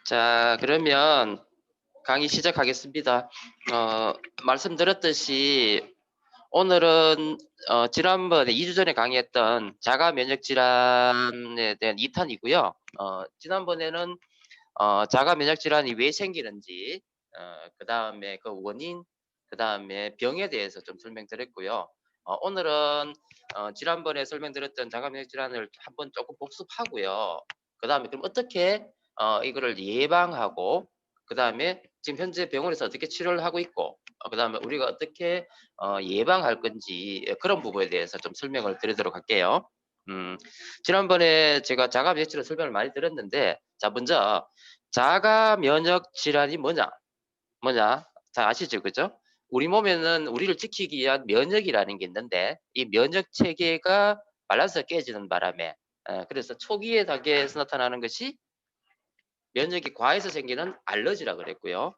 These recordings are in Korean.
자, 그러면 강의 시작하겠습니다. 말씀드렸듯이 오늘은 지난번에 2주 전에 강의했던 자가 면역 질환에 대한 2탄이고요. 지난번에는 자가 면역 질환이 왜 생기는지, 그 다음에 그 원인, 그 다음에 병에 대해서 좀 설명드렸고요. 오늘은 지난번에 설명드렸던 자가 면역 질환을 한번 조금 복습하고요. 그 다음에 그럼 어떻게 이거를 예방하고, 그 다음에 지금 현재 병원에서 어떻게 치료를 하고 있고, 그 다음에 우리가 어떻게 예방할 건지 그런 부분에 대해서 좀 설명을 드리도록 할게요. 지난번에 제가 자가 면역 질환 설명을 많이 드렸는데, 자, 먼저 자가 면역 질환이 뭐냐? 잘 아시죠? 그죠? 우리 몸에는 우리를 지키기 위한 면역이라는 게 있는데, 이 면역 체계가 밸런스가 깨지는 바람에, 그래서 초기의 단계에서 나타나는 것이 면역이 과해서 생기는 알러지라 그랬고요.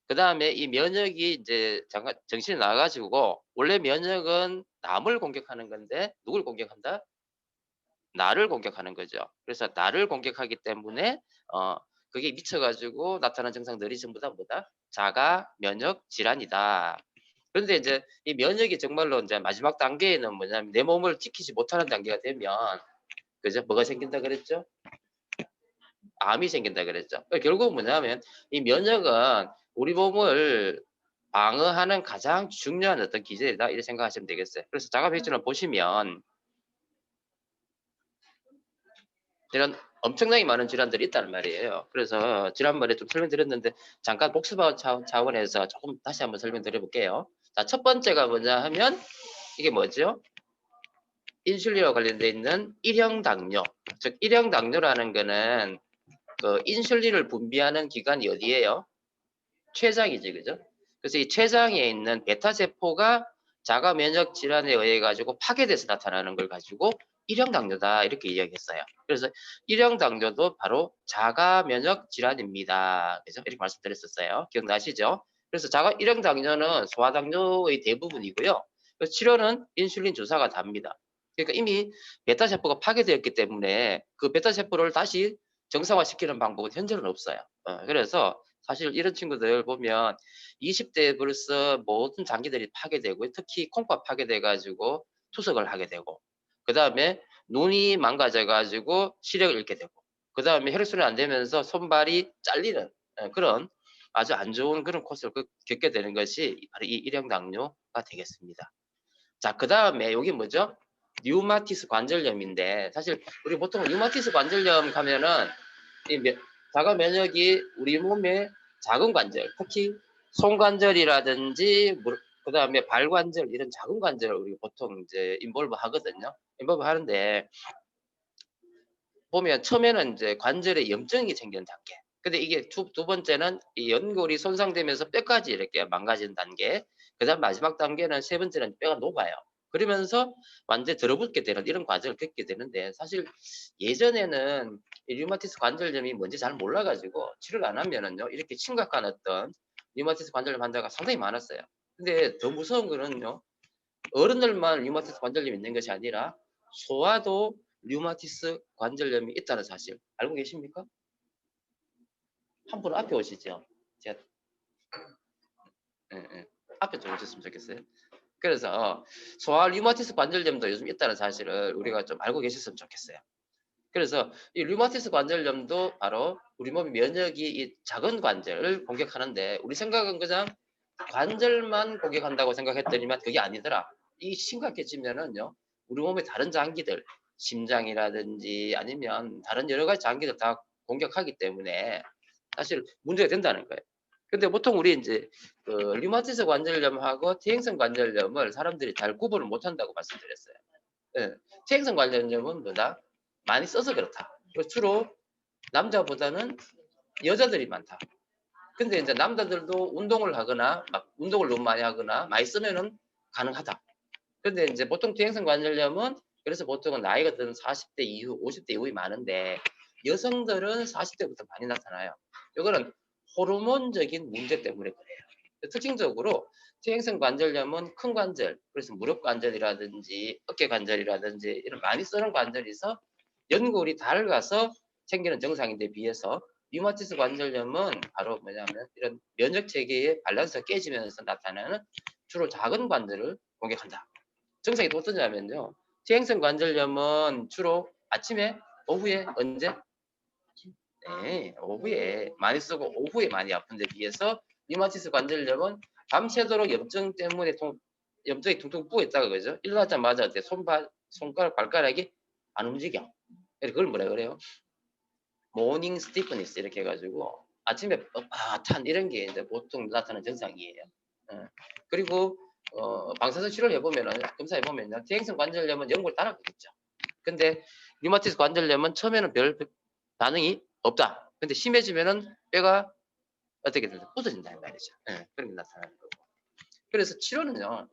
그 다음에 이 면역이 이제 잠깐 정신이 나가지고, 원래 면역은 남을 공격하는 건데 누굴 공격한다? 나를 공격하는 거죠. 그래서 나를 공격하기 때문에 그게 미쳐가지고 나타나는 증상들이 전부 다 뭐다? 자가 면역 질환이다. 그런데 이제 이 면역이 정말로 이제 마지막 단계에는 뭐냐면 내 몸을 지키지 못하는 단계가 되면, 그죠? 뭐가 생긴다 그랬죠? 암이 생긴다 그랬죠. 그러니까 결국 뭐냐면 이 면역은 우리 몸을 방어하는 가장 중요한 어떤 기제이다, 이렇게 생각하시면 되겠어요. 그래서 자가 면역 질환을 보시면 이런 엄청나게 많은 질환들이 있다는 말이에요. 그래서 지난번에 좀 설명드렸는데 잠깐 복습 차원에서 조금 다시 한번 설명드려 볼게요. 자, 첫 번째가 뭐냐 하면 이게 뭐죠? 인슐린과 관련되어 있는 일형 당뇨. 즉 일형 당뇨라는 거는 그 인슐린을 분비하는 기관이 어디예요? 췌장이지, 그죠? 그래서 이 췌장에 있는 베타 세포가 자가 면역 질환에 의해 가지고 파괴돼서 나타나는 걸 가지고 일형 당뇨다, 이렇게 이야기했어요. 그래서 일형 당뇨도 바로 자가 면역 질환입니다. 그래서 이렇게 말씀드렸었어요. 기억나시죠? 그래서 자가 일형 당뇨는 소아 당뇨의 대부분이고요. 그래서 치료는 인슐린 주사가 답니다. 그러니까 이미 베타 세포가 파괴되었기 때문에 그 베타 세포를 다시 정상화시키는 방법은 현재는 없어요. 그래서 사실 이런 친구들 보면 20대에 벌써 모든 장기들이 파괴되고, 특히 콩팥 파괴돼가지고 투석을 하게 되고, 그 다음에 눈이 망가져가지고 시력을 잃게 되고, 그 다음에 혈액순환이 안 되면서 손발이 잘리는 그런 아주 안 좋은 그런 코스를 겪게 되는 것이 바로 이 일형 당뇨가 되겠습니다. 자, 그 다음에 여기 뭐죠? 류마티스 관절염인데, 사실 우리 보통 류마티스 관절염 가면은 이 자가 면역이 우리 몸의 작은 관절, 특히 손관절이라든지 그 다음에 발관절, 이런 작은 관절을 우리 보통 이제 인볼브 하거든요. 인볼브 하는데 보면 처음에는 이제 관절에 염증이 생기는 단계. 근데 이게 두 번째는 이 연골이 손상되면서 뼈까지 이렇게 망가지는 단계. 그다음 마지막 단계는 세 번째는 뼈가 녹아요. 그러면서 완전히 들어붙게 되는 이런 과정을 겪게 되는데, 사실 예전에는 이 류마티스 관절염이 뭔지 잘 몰라가지고 치료를 안 하면은요, 이렇게 심각한 어떤 류마티스 관절염 환자가 상당히 많았어요. 근데 더 무서운 거는요, 어른들만 류마티스 관절염이 있는 것이 아니라 소아도 류마티스 관절염이 있다는 사실 알고 계십니까? 한 분 앞에 오시죠. 제가 앞에 좀 오셨으면 좋겠어요. 그래서 소아 류마티스 관절염도 요즘 있다는 사실을 우리가 좀 알고 계셨으면 좋겠어요. 그래서 이 류마티스 관절염도 바로 우리 몸 면역이 이 작은 관절을 공격하는데, 우리 생각은 그냥 관절만 공격한다고 생각했더니만 그게 아니더라. 이 심각해지면은요, 우리 몸의 다른 장기들, 심장이라든지 아니면 다른 여러 가지 장기들 다 공격하기 때문에 사실 문제가 된다는 거예요. 근데 보통 우리 이제 그 류마티스 관절염하고 퇴행성 관절염을 사람들이 잘 구분을 못 한다고 말씀드렸어요. 예. 퇴행성 관절염은 뭐다? 많이 써서 그렇다. 주로 남자보다는 여자들이 많다. 근데 이제 남자들도 운동을 하거나 막 운동을 너무 많이 하거나 많이 쓰면은 가능하다. 근데 이제 보통 퇴행성 관절염은, 그래서 보통은 나이가 든 40대 이후, 50대 이후에 많은데 여성들은 40대부터 많이 나타나요. 이거는 호르몬적인 문제 때문에 그래요. 특징적으로 퇴행성 관절염은 큰 관절, 그래서 무릎 관절이라든지 어깨 관절이라든지 이런 많이 쓰는 관절에서 연골이 닳아서 생기는 증상인데 비해서, 류마티스 관절염은 바로 뭐냐면 이런 면역 체계의 밸런스가 깨지면서 나타나는 주로 작은 관절을 공격한다. 증상이 또 어떠냐면요. 퇴행성 관절염은 주로 아침에, 오후에, 언제? 네, 오후에 많이 쓰고 오후에 많이 아픈 데 비해서 류마티스 관절염은 밤새도록 염증 때문에 염증이 퉁퉁 부어 있다가 그죠? 일어나자마자 손가락, 발가락이 안 움직여. 그걸 뭐라 그래요? 모닝 스티프니스 이렇게 해가지고 아침에 탄 이런 게 이제 보통 나타나는 증상이에요. 그리고 방사선 치료를 해보면은 검사해보면요, 퇴행성 관절염은 연골 따라가겠죠. 근데 류마티스 관절염은 처음에는 별 반응이 없다. 근데 심해지면은 뼈가 어떻게 된다? 부서진다 이 말이죠. 그런 게 나타나는 거고. 그래서 치료는요,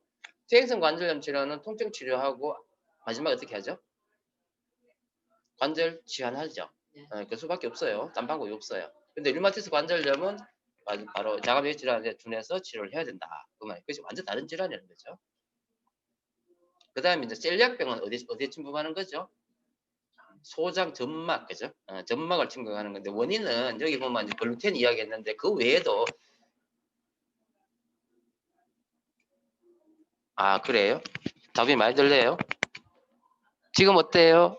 퇴행성 관절염 치료는 통증 치료하고 마지막에 어떻게 하죠? 관절 치환하죠. 그 수밖에 없어요. 딴 방법이 없어요. 근데 류마티스 관절염은 바로 자가면역 질환에 준해서 치료를 해야 된다. 그 말. 그것이 완전 다른 질환이라는 거죠. 그 다음에 이제 셀리악병은 어디에 침범하는 거죠? 소장 점막, 그죠? 점막을 침범하는 건데, 원인은 여기 보면 이제 글루텐 이야기했는데, 그 외에도, 그래요? 답이 많이 들려요? 지금 어때요?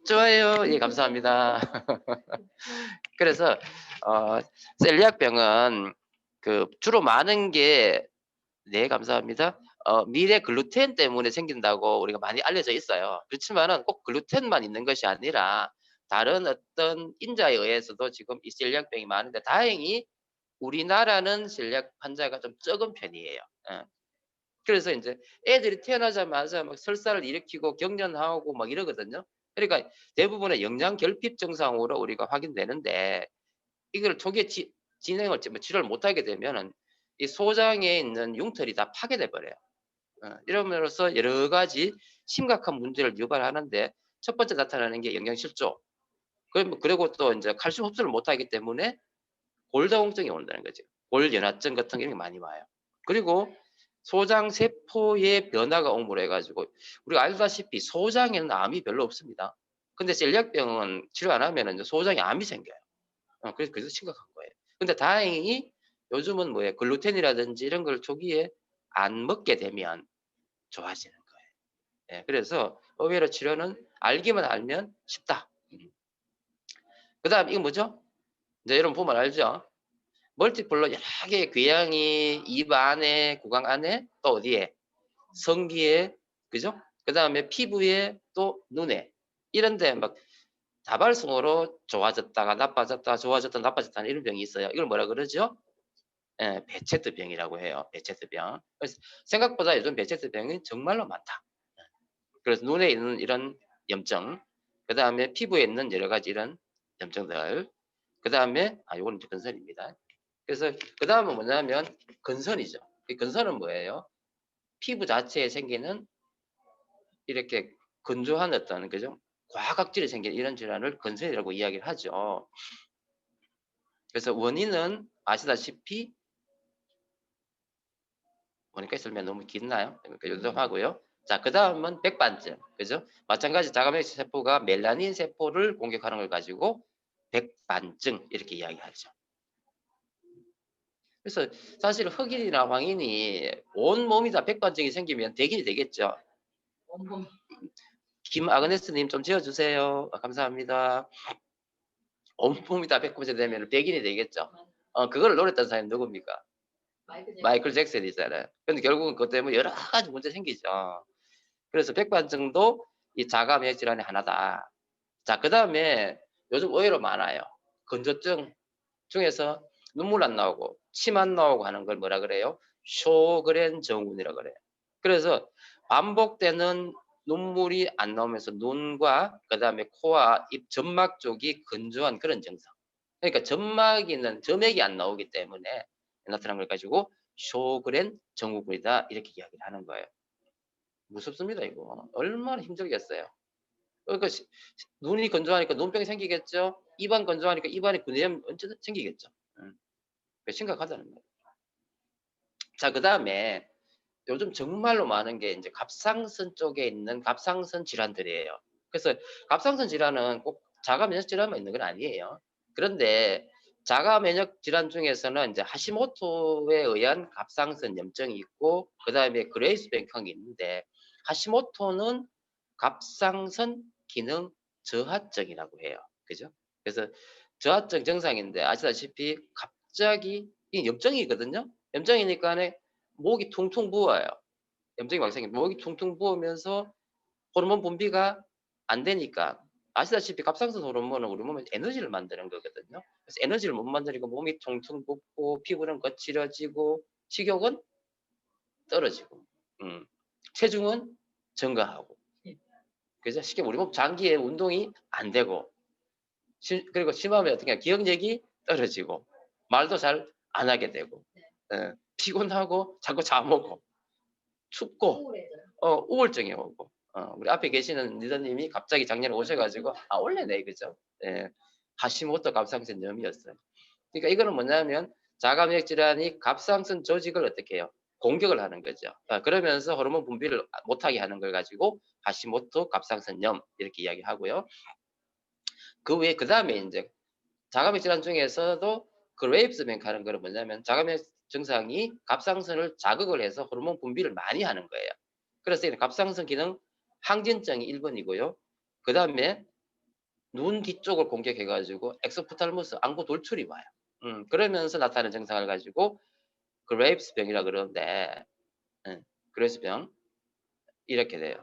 좋아요. 예, 감사합니다. 그래서 셀리악병은 주로 많은 게, 네, 감사합니다. 미래 글루텐 때문에 생긴다고 우리가 많이 알려져 있어요. 그렇지만은 꼭 글루텐만 있는 것이 아니라 다른 어떤 인자에 의해서도 지금 이 셀리악병이 많은데, 다행히 우리나라는 셀리악 환자가 좀 적은 편이에요. 그래서 이제 애들이 태어나자마자 막 설사를 일으키고 경련하고 막 이러거든요. 그러니까 대부분의 영양 결핍 증상으로 우리가 확인되는데, 이걸 초기에 진행을 치료를 못하게 되면은 이 소장에 있는 융털이 다 파괴돼 버려요. 이러면서 여러 가지 심각한 문제를 유발하는데, 첫 번째 나타나는 게 영양 실조. 그리고 또 이제 칼슘 흡수를 못하기 때문에 골다공증이 온다는 거죠. 골연화증 같은 게 많이 와요. 그리고 소장 세포의 변화가 옹물어 해가지고, 우리가 알다시피 소장에는 암이 별로 없습니다. 근데 셀리악병은 치료 안 하면 소장에 암이 생겨요. 그래서 심각한 거예요. 근데 다행히 요즘은 뭐예요? 글루텐이라든지 이런 걸 초기에 안 먹게 되면 좋아지는 거예요. 그래서 의외로 치료는 알기만 알면 쉽다. 그 다음 이거 뭐죠? 이제 여러분 보면 알죠? 멀티플로 여러 개의 궤양이 입 안에, 구강 안에, 또 어디에? 성기에, 그죠? 그 다음에 피부에, 또 눈에. 이런데 막 다발성으로 좋아졌다가 나빠졌다, 좋아졌다, 나빠졌다 이런 병이 있어요. 이걸 뭐라 그러죠? 베체트병이라고 해요. 베체트병. 그래서 생각보다 요즘 베체트병이 정말로 많다. 그래서 눈에 있는 이런 염증, 그 다음에 피부에 있는 여러 가지 이런 염증들, 그 다음에 이거는 이제 건선입니다. 그래서 그 다음은 뭐냐면 건선이죠. 이 건선은 뭐예요? 피부 자체에 생기는 이렇게 건조한 어떤 그죠? 과각질이 생기는 이런 질환을 건선이라고 이야기를 하죠. 그래서 원인은 아시다시피, 원인까지 설명 너무 길나요? 그러니까 요점하고요. 자, 그 다음은 백반증, 그죠? 마찬가지 자가면역 세포가 멜라닌 세포를 공격하는 걸 가지고 백반증 이렇게 이야기하죠. 그래서 사실 흑인이나 황인이 온 몸이 다 백반증이 생기면 백인이 되겠죠. 김아그네스님 좀 지어주세요. 감사합니다. 온몸이 다 백반증 되면 백인이 되겠죠. 그걸 노렸던 사람이 누굽니까? 마이클 잭슨이잖아요. 근데 결국은 그것 때문에 여러 가지 문제 생기죠. 그래서 백반증도 이 자가 면역 질환의 하나다. 자, 그 다음에 요즘 의외로 많아요. 건조증 중에서 눈물 안 나오고 침 안 나오고 하는 걸 뭐라 그래요? 쇼그렌 증후군이라 그래요. 그래서 반복되는 눈물이 안 나오면서 눈과 그 다음에 코와 입 점막 쪽이 건조한 그런 증상. 그러니까 점액이 안 나오기 때문에 나타난 걸 가지고 쇼그렌 증후군이다 이렇게 이야기를 하는 거예요. 무섭습니다 이거. 얼마나 힘들겠어요. 그러니까 눈이 건조하니까 눈병이 생기겠죠. 입안 건조하니까 입안에 구내염 언제든 생기겠죠. 심각하다는 거예요. 자, 그 다음에 요즘 정말로 많은 게 이제 갑상선 쪽에 있는 갑상선 질환들이에요. 그래서 갑상선 질환은 꼭 자가 면역 질환만 있는 건 아니에요. 그런데 자가 면역 질환 중에서는 이제 하시모토에 의한 갑상선 염증이 있고 그다음에 그레이스 백형이 있는데 하시모토는 갑상선 기능 저하증이라고 해요. 그죠? 그래서 저하증 증상인데 아시다시피 갑자기 이 염증이거든요. 염증이니까 목이 퉁퉁 부어요. 염증이 막 생기면 목이 퉁퉁 부으면서 호르몬 분비가 안 되니까 아시다시피 갑상선 호르몬은 우리 몸에 에너지를 만드는 거거든요. 그래서 에너지를 못 만드니까 몸이 퉁퉁 붓고 피부는 거칠어지고 식욕은 떨어지고 체중은 증가하고 그래서 쉽게 우리 몸 장기에 운동이 안 되고 그리고 심하면 어떻게 기억력이 떨어지고 말도 잘 안 하게 되고 피곤하고 자꾸 잠 오고 춥고 우울증이 오고 우리 앞에 계시는 리더님이 갑자기 작년에 오셔가지고 원래네 그죠? 예, 하시모토 갑상선염이었어요. 그러니까 이거는 뭐냐면 자가면역 질환이 갑상선 조직을 어떻게 해요? 공격을 하는 거죠. 그러면서 호르몬 분비를 못하게 하는 걸 가지고 하시모토 갑상선염 이렇게 이야기하고요. 그 외에 그 다음에 이제 자가면역 질환 중에서도 그레이브스 뱅크 하는 거는 뭐냐면 자가면역 증상이 갑상선을 자극을 해서 호르몬 분비를 많이 하는 거예요. 그래서 갑상선 기능 항진증이 1번이고요. 그 다음에 눈 뒤쪽을 공격해가지고 엑소프탈모스 안구 돌출이 와요. 그러면서 나타나는 증상을 가지고 그레이브스 병이라 그러는데 그레이브스 병 이렇게 돼요.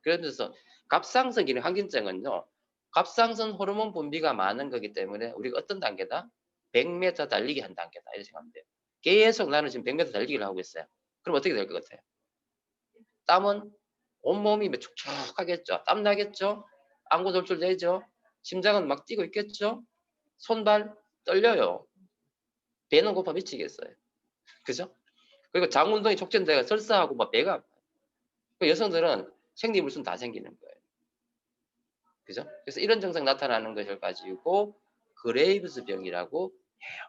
그러면서 갑상선 기능 항진증은요. 갑상선 호르몬 분비가 많은 거기 때문에 우리가 어떤 단계다? 100m 달리기 한 단계다. 이렇게 생각하면 돼요. 계속 나는 지금 100m 달리기를 하고 있어요. 그럼 어떻게 될 것 같아요? 땀은 온몸이 축축하겠죠. 땀 나겠죠. 안구 돌출되죠. 심장은 막 뛰고 있겠죠. 손발 떨려요. 배는 고파 미치겠어요. 그죠? 그리고 장 운동이 촉진돼가 설사하고 막 배가 아파요. 여성들은 생리불순 다 생기는 거예요. 그죠? 그래서 이런 증상 나타나는 것을 가지고 그레이브스 병이라고 해요.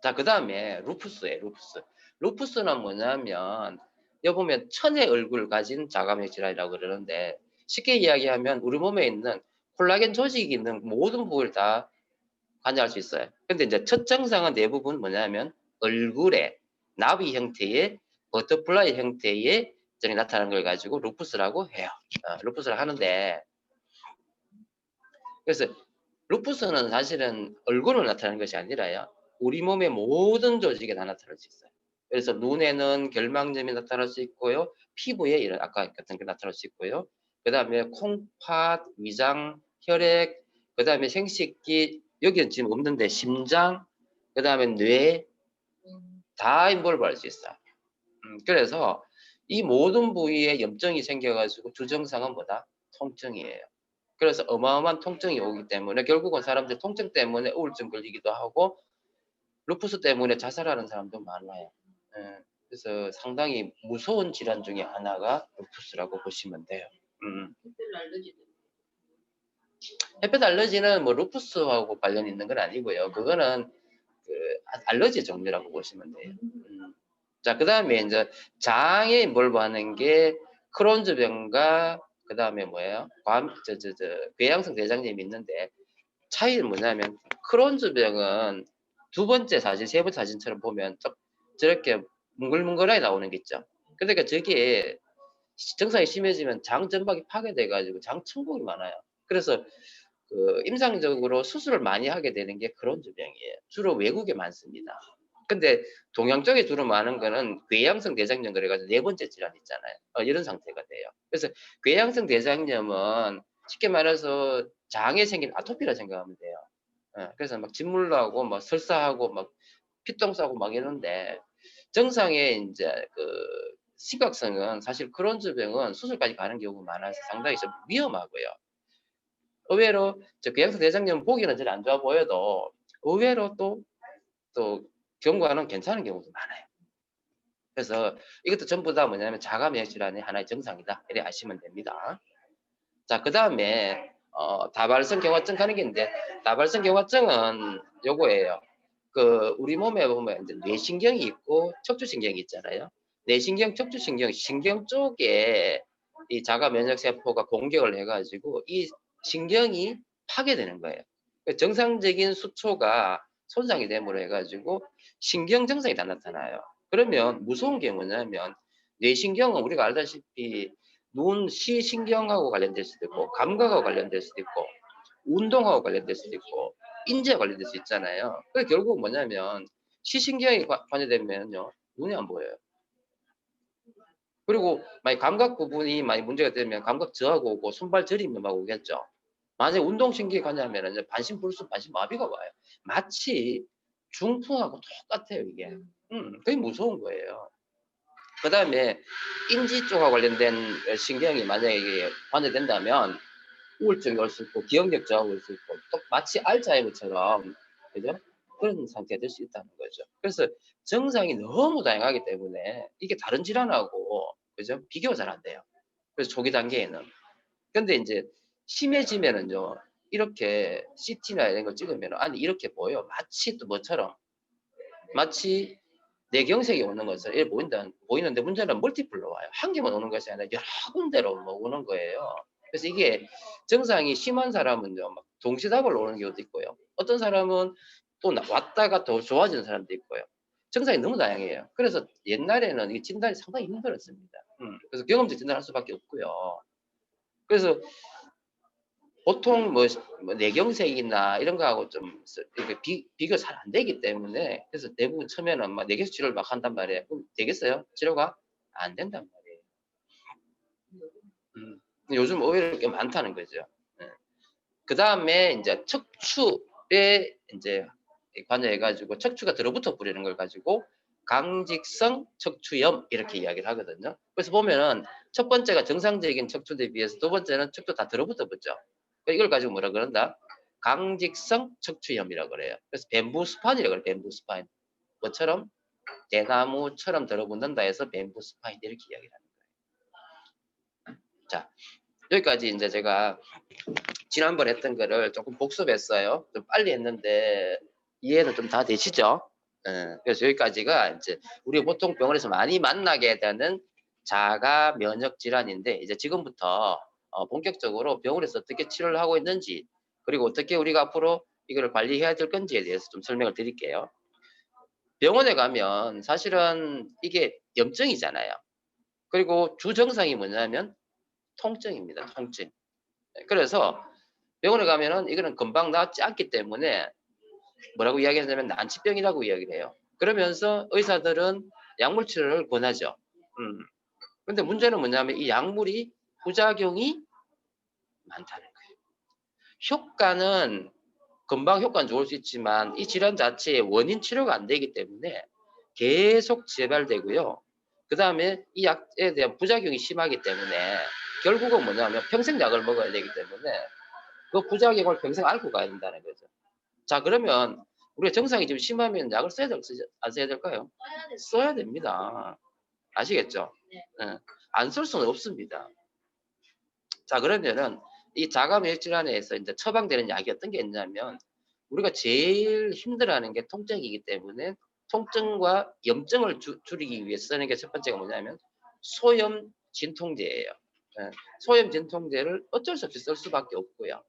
자, 그 다음에 루푸스예요. 루푸스. 루푸스는 뭐냐면 여기 보면 천의 얼굴을 가진 자가면역 질환이라고 그러는데 쉽게 이야기하면 우리 몸에 있는 콜라겐 조직이 있는 모든 부위를 다 관여할 수 있어요. 근데 이제 첫 증상은 대부분 뭐냐면 얼굴에 나비 형태의 버터플라이 형태의 점이 나타나는 걸 가지고 루푸스라고 해요. 루푸스를 하는데 그래서 루푸스는 사실은 얼굴로 나타나는 것이 아니라요. 우리 몸의 모든 조직에 다 나타날 수 있어요. 그래서 눈에는 결막염이 나타날 수 있고요. 피부에 이런 아까 같은 게 나타날 수 있고요. 그 다음에 콩팥, 위장, 혈액, 그 다음에 생식기, 여기는 지금 없는데 심장, 그 다음에 뇌, 다 인볼브 할 수 있어요. 그래서 이 모든 부위에 염증이 생겨가지고 주증상은 뭐다? 통증이에요. 그래서 어마어마한 통증이 오기 때문에 결국은 사람들 통증 때문에 우울증 걸리기도 하고 루푸스 때문에 자살하는 사람도 많아요. 그래서 상당히 무서운 질환 중에 하나가 루푸스라고 보시면 돼요. 햇볕 알러지는 뭐 루푸스하고 관련 있는 건 아니고요. 그거는 그 알러지 종류라고 보시면 돼요. 자, 그 다음에 이제 장에 인볼브하는 게 크론즈 병과 그 다음에 뭐예요? 궤양성 대장염이 있는데 차이는 뭐냐면 크론즈 병은 두 번째 사진, 세 번째 사진처럼 보면 저렇게 뭉글뭉글하게 나오는 게 있죠. 그러니까 저게 증상이 심해지면 장 점박이 파괴돼가지고 장 천국이 많아요. 그래서 그 임상적으로 수술을 많이 하게 되는 게 크론즈 병이에요. 주로 외국에 많습니다. 근데 동양 쪽에 주로 많은 거는 궤양성 대장염 그래가지고 네 번째 질환 있잖아요. 이런 상태가 돼요. 그래서 궤양성 대장염은 쉽게 말해서 장에 생긴 아토피라 생각하면 돼요. 그래서 막 진물 나고 막 설사하고 막 피똥 싸고 막 이런데 정상의 이제 그 심각성은 사실 크론즈 병은 수술까지 가는 경우가 많아서 상당히 좀 위험하고요. 의외로 궤양성 대장염 보기는 잘 안 좋아 보여도 의외로 또 경과는 괜찮은 경우도 많아요. 그래서 이것도 전부 다 뭐냐면 자가 면역 질환의 하나의 증상이다. 이렇게 아시면 됩니다. 자, 그 다음에 다발성 경화증 가는 게 있는데 다발성 경화증은 요거예요. 우리 몸에 보면 이제 뇌신경이 있고 척추신경이 있잖아요. 뇌신경, 척추신경, 신경 쪽에 이 자가 면역 세포가 공격을 해가지고 이 신경이 파괴되는 거예요. 정상적인 수초가 손상이 됨으로 해가지고 신경 증상이 다 나타나요. 그러면 무서운 게 뭐냐면 뇌신경은 우리가 알다시피 눈, 시신경하고 관련될 수도 있고 감각하고 관련될 수도 있고 운동하고 관련될 수도 있고 인지와 관련될 수 있잖아요. 그게 결국 뭐냐면 시신경이 관여되면요 눈이 안 보여요. 그리고 만약 감각 부분이 많이 문제가 되면 감각 저하가 오고 손발 저림이 막 오겠죠. 만약에 운동신경이 관여하면 반신불수, 반신마비가 와요. 마치 중풍하고 똑같아요 이게. 그게 무서운 거예요. 그 다음에 인지 쪽과 관련된 신경이 만약에 관여된다면 우울증이 올 수 있고 기억력 저하가 올 수 있고 또 마치 알츠하이머처럼 그죠? 그런 상태가 될 수 있다는 거죠. 그래서 증상이 너무 다양하기 때문에 이게 다른 질환하고 그죠? 비교가 잘 안 돼요. 그래서 초기 단계에는. 근데 이제 심해지면은요 이렇게 CT나 이런 걸 찍으면 아니 이렇게 보여 마치 또 뭐처럼 마치 뇌경색이 오는 것처럼 이렇게 보이는데 문제는 멀티플로 와요. 한 개만 오는 것이 아니라 여러 군데로 뭐 오는 거예요. 그래서 이게 증상이 심한 사람은요 막 동시다발로 오는 경우도 있고요. 어떤 사람은 또 왔다가 더 좋아지는 사람도 있고요. 증상이 너무 다양해요. 그래서 옛날에는 이 진단이 상당히 힘들었습니다. 그래서 경험적 진단할 수밖에 없고요. 그래서 보통 뭐 뇌경색이나 이런 거하고 좀 이렇게 비교가 잘 안 되기 때문에 그래서 대부분 처음에는 막 뇌경색 치료를 막 한단 말이에요. 그럼 되겠어요? 치료가 안 된단 말이에요. 요즘 오히려 꽤 많다는 거죠. 그 다음에 이제 척추에 이제 관여해가지고 척추가 들어붙어 버리는 걸 가지고 강직성 척추염 이렇게 이야기를 하거든요. 그래서 보면은 첫 번째가 정상적인 척추에 비해서 두 번째는 척추 다 들어붙어 붙죠. 이걸 가지고 뭐라 그런다? 강직성 척추염이라고 그래요. 그래서 뱀부 스파인이라고 그래요. 뱀부 스파인. 뭐처럼 대나무처럼 들어붙는다 해서 뱀부 스파인 이렇게 이야기를 하는 거예요. 자, 여기까지 이제 제가 지난번 했던 거를 조금 복습했어요. 좀 빨리 했는데 이해는 좀 다 되시죠? 그래서 여기까지가 이제 우리 보통 병원에서 많이 만나게 되는 자가 면역 질환인데 이제 지금부터 본격적으로 병원에서 어떻게 치료를 하고 있는지 그리고 어떻게 우리가 앞으로 이거를 관리해야 될 건지에 대해서 좀 설명을 드릴게요. 병원에 가면 사실은 이게 염증이잖아요. 그리고 주 증상이 뭐냐면 통증입니다. 통증. 그래서 병원에 가면은 이거는 금방 낫지 않기 때문에 뭐라고 이야기하냐면 난치병이라고 이야기를 해요. 그러면서 의사들은 약물 치료를 권하죠. 근데 문제는 뭐냐면 이 약물이 부작용이 많다는 거예요. 효과는 금방 효과는 좋을 수 있지만 이 질환 자체의 원인 치료가 안 되기 때문에 계속 재발되고요. 그 다음에 이 약에 대한 부작용이 심하기 때문에 결국은 뭐냐면 평생 약을 먹어야 되기 때문에 그 부작용을 평생 앓고 가야 된다는 거죠. 자, 그러면 우리가 증상이 좀 심하면 약을 써야 안 써야 될까요? 써야 됩니다. 아시겠죠? 네. 안 쓸 수는 없습니다. 자, 그러면은 이 자가면역 질환에서 이제 처방되는 약이 어떤 게 있냐면 우리가 제일 힘들어하는 게 통증이기 때문에 통증과 염증을 줄이기 위해 쓰는 게 첫 번째가 뭐냐면 소염 진통제예요. 네. 소염 진통제를 어쩔 수 없이 쓸 수밖에 없고요.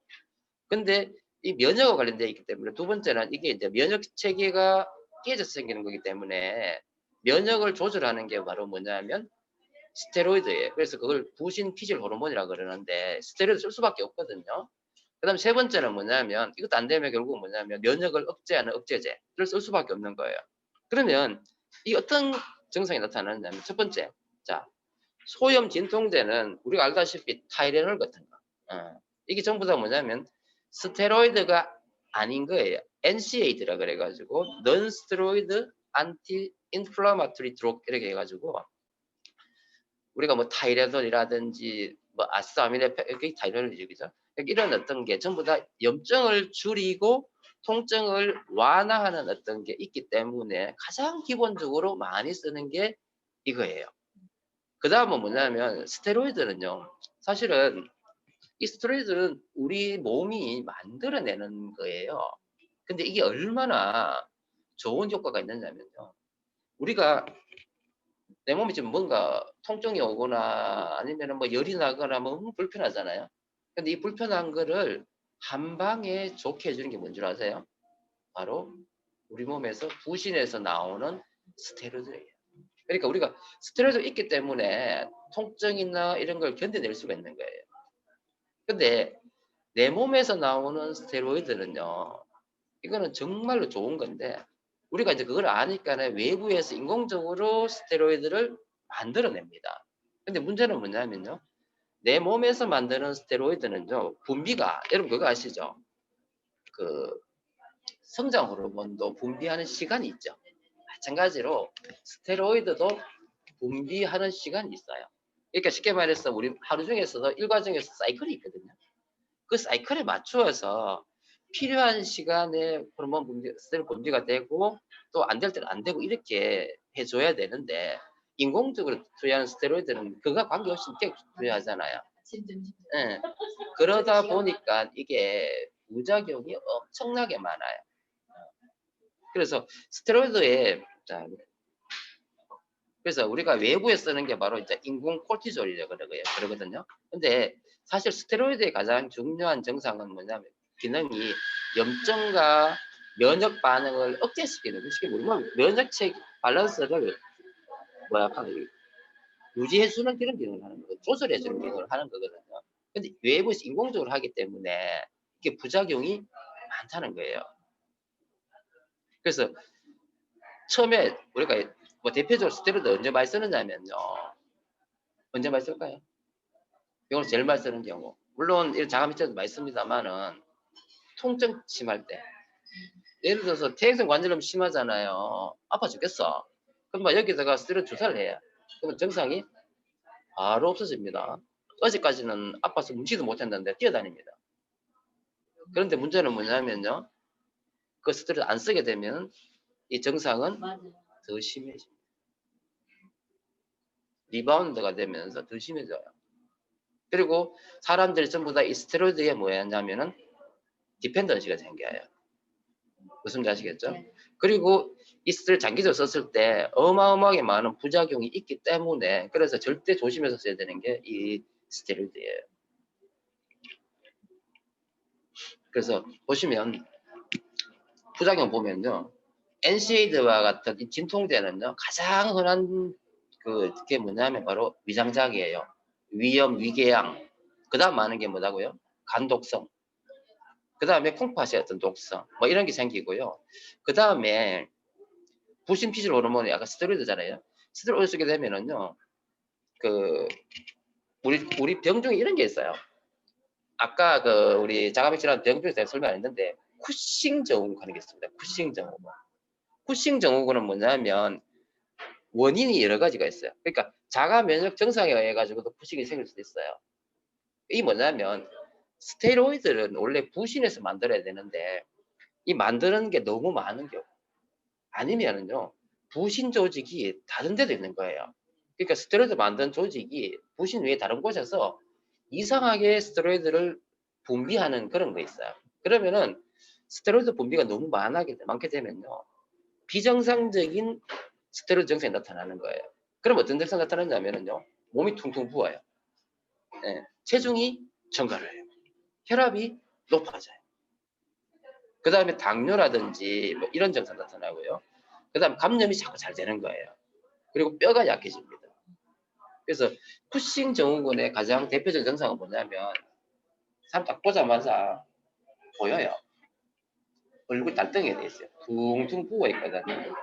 근데 이 면역과 관련되어 있기 때문에 두 번째는 이게 이제 면역 체계가 깨져서 생기는 거기 때문에 면역을 조절하는 게 바로 뭐냐면 스테로이드예요. 그래서 그걸 부신 피질 호르몬이라고 그러는데 스테로이드 쓸 수밖에 없거든요. 그다음 세 번째는 뭐냐면 이것도 안 되면 결국 뭐냐면 면역을 억제하는 억제제를 쓸 수밖에 없는 거예요. 그러면 이 어떤 증상이 나타나느냐면 첫 번째, 자 소염 진통제는 우리가 알다시피 타이레놀 같은 거. 이게 전부 다 뭐냐면 스테로이드가 아닌 거예요. NCAD라 그래가지고 non-steroid anti-inflammatory drug 이렇게 해가지고 우리가 뭐 타이레놀이라든지 뭐 아스타미네펜 이게 타이레놀이죠, 그죠? 이런 어떤 게 전부 다 염증을 줄이고 통증을 완화하는 어떤 게 있기 때문에 가장 기본적으로 많이 쓰는 게 이거예요. 그 다음은 뭐냐면 스테로이드는요. 사실은 이 스테로이드는 우리 몸이 만들어내는 거예요. 근데 이게 얼마나 좋은 효과가 있느냐면요. 우리가 내 몸이 좀 뭔가 통증이 오거나 아니면 뭐 열이 나거나 뭐 너무 불편하잖아요. 근데 이 불편한 거를 한 방에 좋게 해주는 게 뭔 줄 아세요? 바로 우리 몸에서 부신에서 나오는 스테로이드예요. 그러니까 우리가 스테로이드 있기 때문에 통증이나 이런 걸 견뎌낼 수가 있는 거예요. 근데 내 몸에서 나오는 스테로이드는요, 이거는 정말로 좋은 건데 우리가 이제 그걸 아니까 외부에서 인공적으로 스테로이드를 만들어냅니다. 근데 문제는 뭐냐면요, 내 몸에서 만드는 스테로이드는요, 분비가, 여러분 그거 아시죠? 그 성장 호르몬도 분비하는 시간이 있죠. 마찬가지로 스테로이드도 분비하는 시간이 있어요. 그러니까 쉽게 말해서 우리 하루 중에서도 일과중에서 사이클이 있거든요. 그 사이클에 맞추어서 필요한 시간에 호르몬 분비, 스테로이드 분비가 되고 또 안 될 때는 안 되고 이렇게 해줘야 되는데 인공적으로 투여하는 스테로이드는 그가 관계없이 계속 투여하잖아요. 예. 그러다 보니까 이게 부작용이 엄청나게 많아요. 그래서 스테로이드에 그래서 우리가 외부에 쓰는 게 바로 이제 인공 코르티졸이라고 그러거든요. 근데 사실 스테로이드의 가장 중요한 증상은 뭐냐면 기능이 염증과 면역 반응을 억제시키는 것이 우리 몸 면역체 밸런스를 유지해주는 그런 기능을 하는 거고 조절해주는 기능을 하는 거거든요. 근데 외부에서 인공적으로 하기 때문에 이게 부작용이 많다는 거예요. 그래서 처음에 우리가 뭐 대표적으로 스테로이드 언제 많이 쓰느냐면요. 언제 많이 쓸까요? 이걸 제일 많이 쓰는 경우. 물론 이런 자가면역제도 많이 씁니다만은 통증 심할 때. 예를 들어서 퇴행성 관절염 심하잖아요. 아파 죽겠어. 그럼 막 여기다가 스테로이드 주사를 해요. 그러면 증상이 바로 없어집니다. 어제까지는 아파서 뭉치도 못했는데 뛰어다닙니다. 그런데 문제는 뭐냐면요. 그 스테로이드 안 쓰게 되면 이 증상은 더 심해집니다. 리바운드가 되면서 더 심해져요. 그리고 사람들이 전부 다 이 스테로이드에 뭐였냐면은 디펜던시가 생겨요. 무슨 말인지 아시겠죠? 그리고 이 스테로이드 장기적으로 썼을 때 어마어마하게 많은 부작용이 있기 때문에 그래서 절대 조심해서 써야 되는 게 이 스테로이드예요. 그래서 보시면 부작용 보면요. NSAID와 같은 이 진통제는요. 가장 흔한 그게 뭐냐면 바로 위장작이에요. 위염, 위궤양. 그 다음 많은 게 뭐라고요? 간독성. 그 다음에 콩팥의 어떤 독성. 뭐 이런 게 생기고요. 그 다음에 부신 피질 호르몬이 약간 스테로이드잖아요. 스테로이드 쓰게 되면은요. 그 우리 병 중에 이런 게 있어요. 아까 그 우리 자가맥주라는 병 중에 제가 설명 안 했는데 쿠싱 증후군 하는 게 있습니다. 쿠싱 증후군. 쿠싱 증후군은 뭐냐면 원인이 여러 가지가 있어요. 그러니까 자가 면역 증상에 의해 가지고도 쿠싱이 생길 수도 있어요. 이 뭐냐면 스테로이드는 원래 부신해서 만들어야 되는데 이 만드는 게 너무 많은 경우 아니면은요 부신 조직이 다른 데도 있는 거예요. 그러니까 스테로이드 만든 조직이 부신 외에 다른 곳에서 이상하게 스테로이드를 분비하는 그런 거 있어요. 그러면은 스테로이드 분비가 너무 많게 되면요 비정상적인 스테로이드 증상이 나타나는 거예요. 그럼 어떤 증상이 나타나냐면요 몸이 퉁퉁 부어요. 예, 체중이 증가를 해요. 혈압이 높아져요. 그 다음에 당뇨라든지 뭐 이런 증상 나타나고요. 그 다음 감염이 자꾸 잘 되는 거예요. 그리고 뼈가 약해집니다. 그래서 쿠싱 증후군의 가장 대표적인 증상은 뭐냐면 사람 딱 보자마자 보여요. 얼굴 달덩이가 돼 있어요. 퉁퉁 부어 있거든요.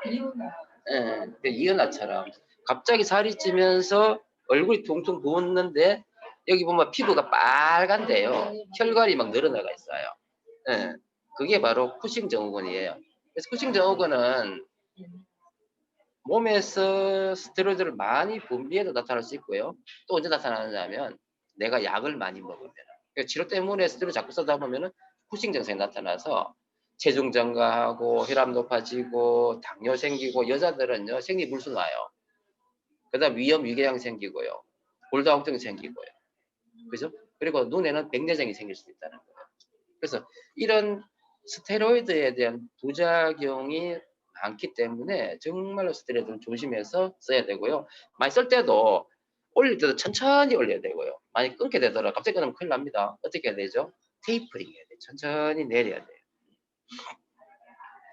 예, 이은아처럼 갑자기 살이 찌면서 얼굴이 퉁퉁 부었는데 여기 보면 피부가 빨간데요. 혈관이 막 늘어나가 있어요. 예, 그게 바로 쿠싱 증후군이에요. 그래서 쿠싱 증후군은 몸에서 스테로이드를 많이 분비해도 나타날 수 있고요. 또 언제 나타나느냐면 내가 약을 많이 먹으면 그러니까 치료 때문에 스테로이드 자꾸 쓰다 보면은 쿠싱 증상이 나타나서 체중 증가하고 혈압 높아지고 당뇨 생기고 여자들은요 생리불순 와요. 그다음 위염 위궤양 생기고요. 골다공증 생기고요. 그죠? 그리고 눈에는 백내장이 생길 수 있다는 거예요. 그래서 이런 스테로이드에 대한 부작용이 많기 때문에 정말로 스테로이드는 조심해서 써야 되고요. 많이 쓸 때도 올릴 때도 천천히 올려야 되고요. 많이 끊게 되더라도 갑자기 끊으면 큰일 납니다. 어떻게 해야 되죠? 테이퍼링 해야 돼요. 천천히 내려야 돼요.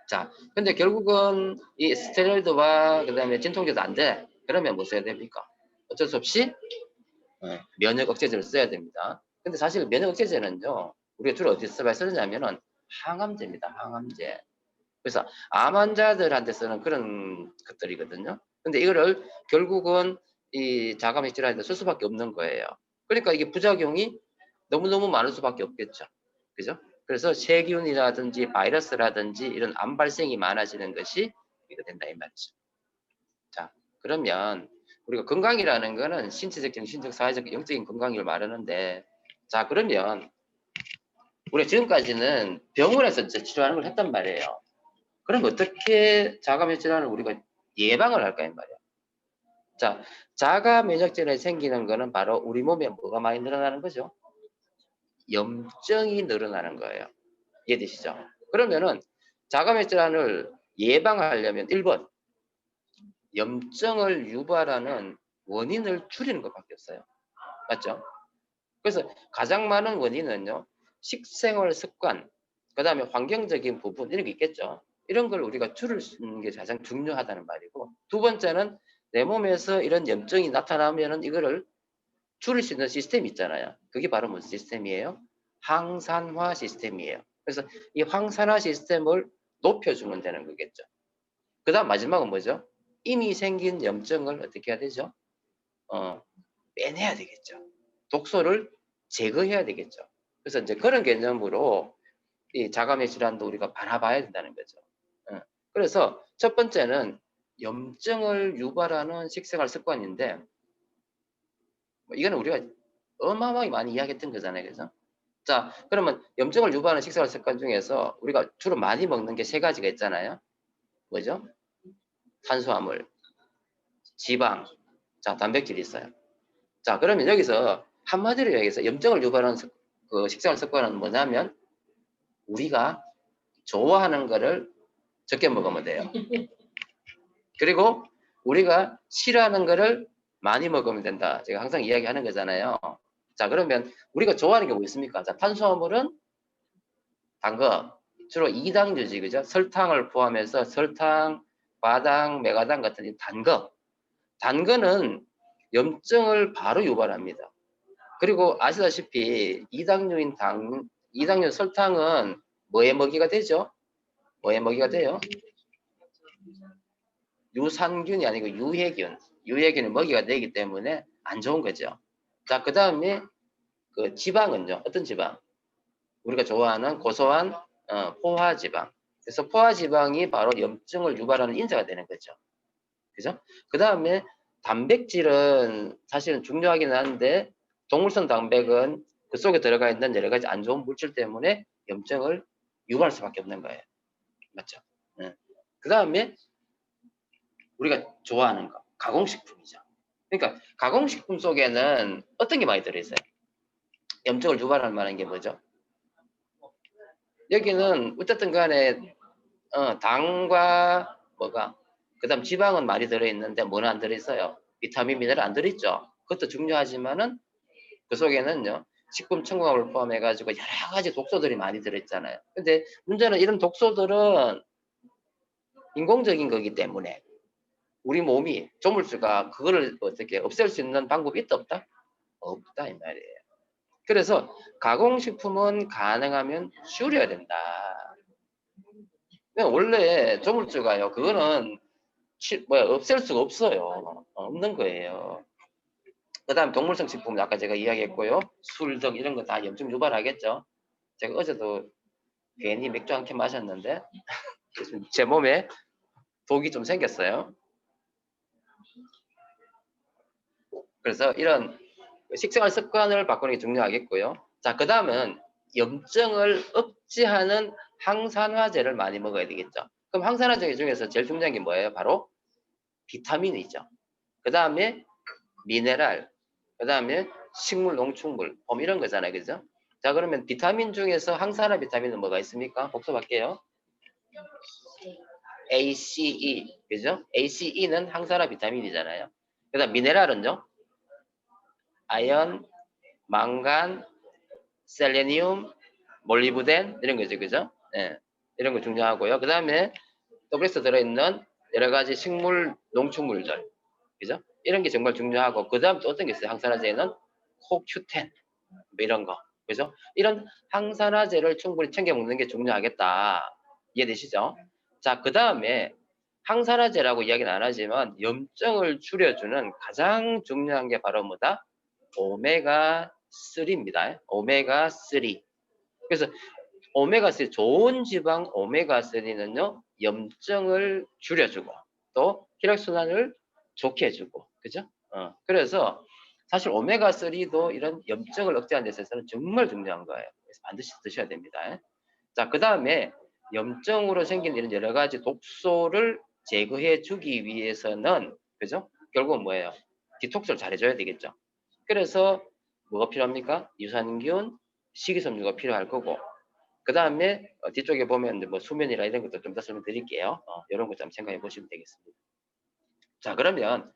자, 근데 결국은 이 스테로이드와 그다음에 진통제도 안 돼. 그러면 뭐 써야 됩니까? 어쩔 수 없이 면역 억제제를 써야 됩니다. 근데 사실 면역 억제제는요, 우리가 주로 어디서 많이 쓰느냐면은 항암제입니다. 항암제. 그래서 암 환자들한테 쓰는 그런 것들이거든요. 근데 이거를 결국은 이 자가면 질환에 쓸 수밖에 없는 거예요. 그러니까 이게 부작용이 너무너무 많을 수밖에 없겠죠. 그죠? 그래서 세균이라든지 바이러스라든지 이런 암 발생이 많아지는 것이 이거 된다 이 말이죠. 자, 그러면 우리가 건강이라는 거는 신체적, 정신적, 사회적, 영적인 건강을 말하는데, 자, 그러면 우리가 지금까지는 병원에서 치료하는 걸 했단 말이에요. 그럼 어떻게 자가 면역 질환을 우리가 예방을 할까 이 말이야. 자, 자가 면역 질환이 생기는 거는 바로 우리 몸에 뭐가 많이 늘어나는 거죠? 염증이 늘어나는 거예요. 이해되시죠? 그러면은 자가 면역 질환을 예방하려면 1번 염증을 유발하는 원인을 줄이는 것밖에 없어요. 맞죠? 그래서 가장 많은 원인은요. 식생활 습관, 그 다음에 환경적인 부분 이런 게 있겠죠. 이런 걸 우리가 줄일 수 있는 게 가장 중요하다는 말이고, 두 번째는 내 몸에서 이런 염증이 나타나면은 이거를 줄일 수 있는 시스템이 있잖아요. 그게 바로 무슨 시스템이에요? 항산화 시스템이에요. 그래서 이 항산화 시스템을 높여주면 되는 거겠죠. 그 다음 마지막은 뭐죠? 이미 생긴 염증을 어떻게 해야 되죠? 빼내야 되겠죠. 독소를 제거해야 되겠죠. 그래서 이제 그런 개념으로 이 자가면 질환도 우리가 바라봐야 된다는 거죠. 그래서 첫 번째는 염증을 유발하는 식생활 습관인데, 이거는 우리가 어마어마하게 많이 이야기했던 거잖아요. 그래서 자, 그러면 염증을 유발하는 식생활 습관 중에서 우리가 주로 많이 먹는 게 세 가지가 있잖아요. 뭐죠? 탄수화물, 지방, 자, 단백질이 있어요. 자, 그러면 여기서 한마디로 얘기해서 염증을 유발하는 그 식생활 습관은 뭐냐면 우리가 좋아하는 거를 적게 먹으면 돼요. 그리고 우리가 싫어하는 거를 많이 먹으면 된다. 제가 항상 이야기하는 거잖아요. 자, 그러면 우리가 좋아하는 게 뭐 있습니까? 자, 탄수화물은 단 거, 주로 이당류지, 그죠? 설탕을 포함해서 설탕, 과당, 메가당 같은 단 거. 단 거는 염증을 바로 유발합니다. 그리고 아시다시피 이당류인 이당류 설탕은 뭐의 먹이가 되죠? 뭐의 먹이가 돼요? 유산균이 아니고 유해균. 유해균이 먹이가 되기 때문에 안 좋은 거죠. 자, 그 다음에 그 지방은요. 어떤 지방? 우리가 좋아하는 고소한 포화지방. 그래서 포화지방이 바로 염증을 유발하는 인자가 되는 거죠. 그죠? 그 다음에 단백질은 사실은 중요하긴 한데 동물성 단백은 그 속에 들어가 있는 여러 가지 안 좋은 물질 때문에 염증을 유발할 수밖에 없는 거예요. 맞죠? 그 다음에 우리가 좋아하는 거, 가공식품이죠. 그러니까 가공식품 속에는 어떤 게 많이 들어있어요? 염증을 유발할 만한 게 뭐죠? 여기는 어쨌든 간에 당과 뭐가 그다음 지방은 많이 들어있는데 뭐는 안 들어있어요? 비타민, 미네랄 안 들어있죠. 그것도 중요하지만은 그 속에는요 식품 첨가물을 포함해가지고 여러 가지 독소들이 많이 들어있잖아요. 근데 문제는 이런 독소들은 인공적인 거기 때문에 우리 몸이 조물주가 그거를 어떻게 없앨 수 있는 방법이 있다 없다? 없다 이 말이에요. 그래서 가공식품은 가능하면 줄여야 된다. 원래 조물주가요 그거는 없앨 수가 없어요. 없는 거예요. 그 다음 동물성 식품 아까 제가 이야기했고요. 술 등 이런 거 다 염증 유발하겠죠. 제가 어제도 괜히 맥주 한 캔 마셨는데 제 몸에 독이 좀 생겼어요. 그래서 이런 식생활 습관을 바꾸는 게 중요하겠고요. 자, 그 다음은 염증을 억제하는 항산화제를 많이 먹어야 되겠죠. 그럼 항산화제 중에서 제일 중요한 게 뭐예요? 바로 비타민이죠. 그 다음에 미네랄, 그 다음에 식물, 농축물, 이런 거잖아요. 그죠? 자, 그러면 비타민 중에서 항산화 비타민은 뭐가 있습니까? 복습할게요. ACE, 그죠? ACE는 항산화 비타민이잖아요. 그다음 미네랄은요? 아연, 망간, 셀레니움, 몰리브덴 이런 거죠, 그죠? 예, 이런 거 중요하고요. 그다음에 WS에 들어있는 여러 가지 식물, 농축물들, 그죠? 이런 게 정말 중요하고, 그다음 또 어떤 게 있어요? 항산화제는 코큐텐, 뭐 이런 거, 그죠? 이런 항산화제를 충분히 챙겨 먹는 게 중요하겠다. 이해되시죠? 자, 그다음에 항산화제라고 이야기는 안 하지만 염증을 줄여주는 가장 중요한 게 바로 뭐다? 오메가3입니다. 오메가3. 그래서 오메가3 좋은 지방 오메가3는요 염증을 줄여주고 또 혈액순환을 좋게 해주고 그죠? 그래서 사실 오메가3도 이런 염증을 억제하는 데 있어서는 정말 중요한 거예요. 그래서 반드시 드셔야 됩니다. 자, 그 다음에 염증으로 생긴 이런 여러 가지 독소를 제거해 주기 위해서는 그죠? 결국은 뭐예요? 디톡스를 잘 해줘야 되겠죠. 그래서 뭐가 필요합니까? 유산균, 식이섬유가 필요할 거고 그 다음에 뒤쪽에 보면 뭐 수면이라 이런 것도 좀 더 설명드릴게요. 이런 것 좀 생각해 보시면 되겠습니다. 자, 그러면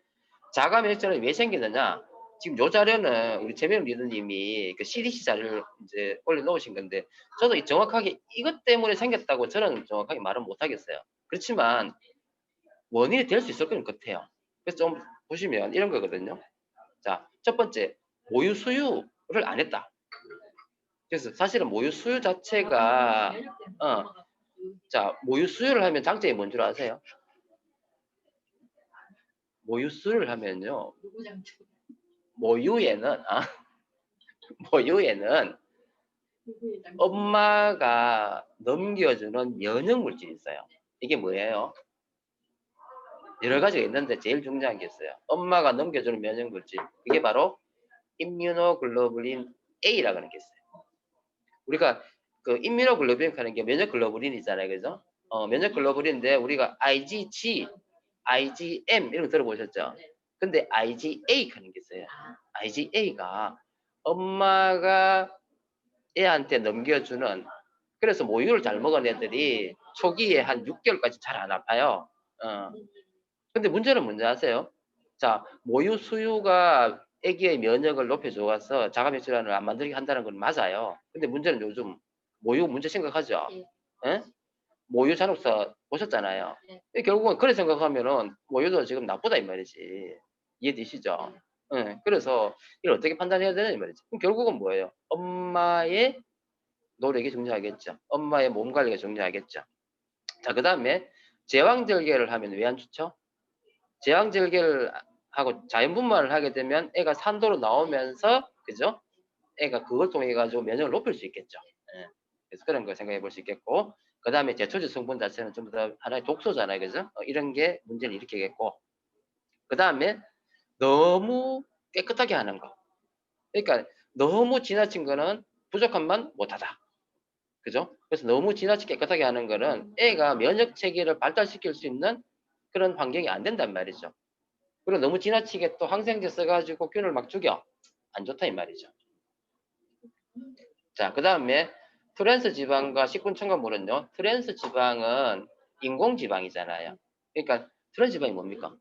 자가 면역질환이 왜 생기느냐? 지금 요 자료는 우리 최명 리더님이 그 CDC 자료를 이제 올려놓으신 건데 저도 정확하게 이것 때문에 생겼다고 저는 정확하게 말은 못하겠어요. 그렇지만 원인이 될 수 있을 것 같아요. 그래서 좀 보시면 이런 거거든요. 자, 첫 번째 모유 수유를 안 했다. 그래서 사실은 모유 수유 자체가 자, 모유 수유를 하면 장점이 뭔 줄 아세요? 모유 수유를 하면요. 모유에는 모유에는 엄마가 넘겨주는 면역 물질이 있어요. 이게 뭐예요? 여러 가지가 있는데 제일 중요한 게 있어요. 엄마가 넘겨주는 면역 물질. 이게 바로 임뮤노글로불린 A라고 하는 게 있어요. 우리가 그 임뮤노글로불린 하는 게 면역 글로불린이잖아요. 그죠? 면역 글로불린인데 우리가 IgG, IgM 이런 거 들어보셨죠? 근데 IgA 하는 게 있어요. IgA가 엄마가 애한테 넘겨주는 그래서 모유를 잘 먹은 애들이 초기에 한 6개월까지 잘 안 아파요. 근데 문제는 뭔지 아세요? 자, 모유 수유가 아기의 면역을 높여줘서 자가면역 질환을 안 만들게 한다는 건 맞아요. 근데 문제는 요즘 모유 문제 심각하죠? 예? 모유 잔혹사 보셨잖아요. 결국은 그래 생각하면은 모유도 지금 나쁘다 이 말이지. 이해되시죠? 예, 그래서 이걸 어떻게 판단해야 되는 이 말이지. 그럼 결국은 뭐예요? 엄마의 노력이 중요하겠죠. 엄마의 몸 관리가 중요하겠죠. 자, 그 다음에 제왕절개를 하면 왜 안 좋죠? 제왕절개를 하고 자연분만을 하게 되면 애가 산도로 나오면서 그죠? 애가 그걸 통해 가지고 면역을 높일 수 있겠죠. 예. 그래서 그런 걸 생각해 볼 수 있겠고 그 다음에 제초제 성분 자체는 좀 더 하나의 독소잖아요. 그죠? 이런 게 문제를 일으키겠고 그 다음에 너무 깨끗하게 하는 거. 그러니까 너무 지나친 거는 부족함만 못하다. 그죠? 그래서 너무 지나치게 깨끗하게 하는 거는 애가 면역 체계를 발달시킬 수 있는 그런 환경이 안 된단 말이죠. 그리고 너무 지나치게 또 항생제 써가지고 균을 막 죽여. 안 좋다 이 말이죠. 자, 그 다음에 트랜스 지방과 식분 첨가물은요. 트랜스 지방은 인공 지방이잖아요. 그러니까 트랜스 지방이 뭡니까?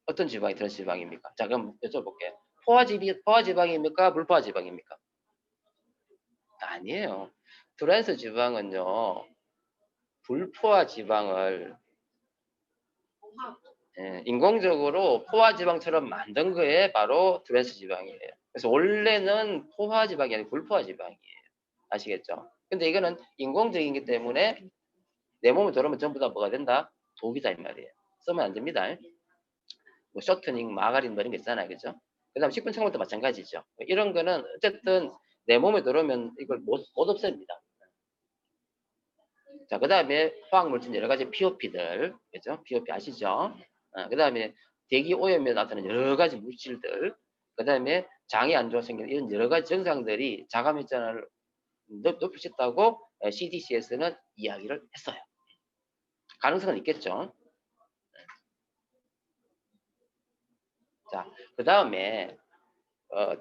어떤 지방이 트랜스 지방입니까? 자, 그럼 여쭤볼게요. 포화 지방입니까? 불포화 지방입니까? 아니에요. 트랜스 지방은요. 불포화 지방을 인공적으로 포화 지방처럼 만든 거에 바로 트랜스 지방이에요. 그래서 원래는 포화 지방이 아니고 불포화 지방이에요. 아시겠죠? 근데 이거는 인공적이기 때문에 내 몸에 들어오면 전부 다 뭐가 된다? 독이다 이 말이에요. 쓰면 안 됩니다. 뭐 쇼트닝, 마가린 뭐 이런 게 있잖아요. 그죠? 그 다음 식품 첨가물도 마찬가지죠. 이런 거는 어쨌든 내 몸에 들어오면 이걸 못 없앱니다. 자, 그 다음에 화학물질 여러 가지 POP들, 그죠? POP 아시죠? 그 다음에 대기 오염에 나타나는 여러 가지 물질들, 그 다음에 장이 안 좋아 생기는 이런 여러 가지 증상들이 자가면역 질환을 높일 수 있다고 CDC에서는 이야기를 했어요. 가능성은 있겠죠. 자, 그 다음에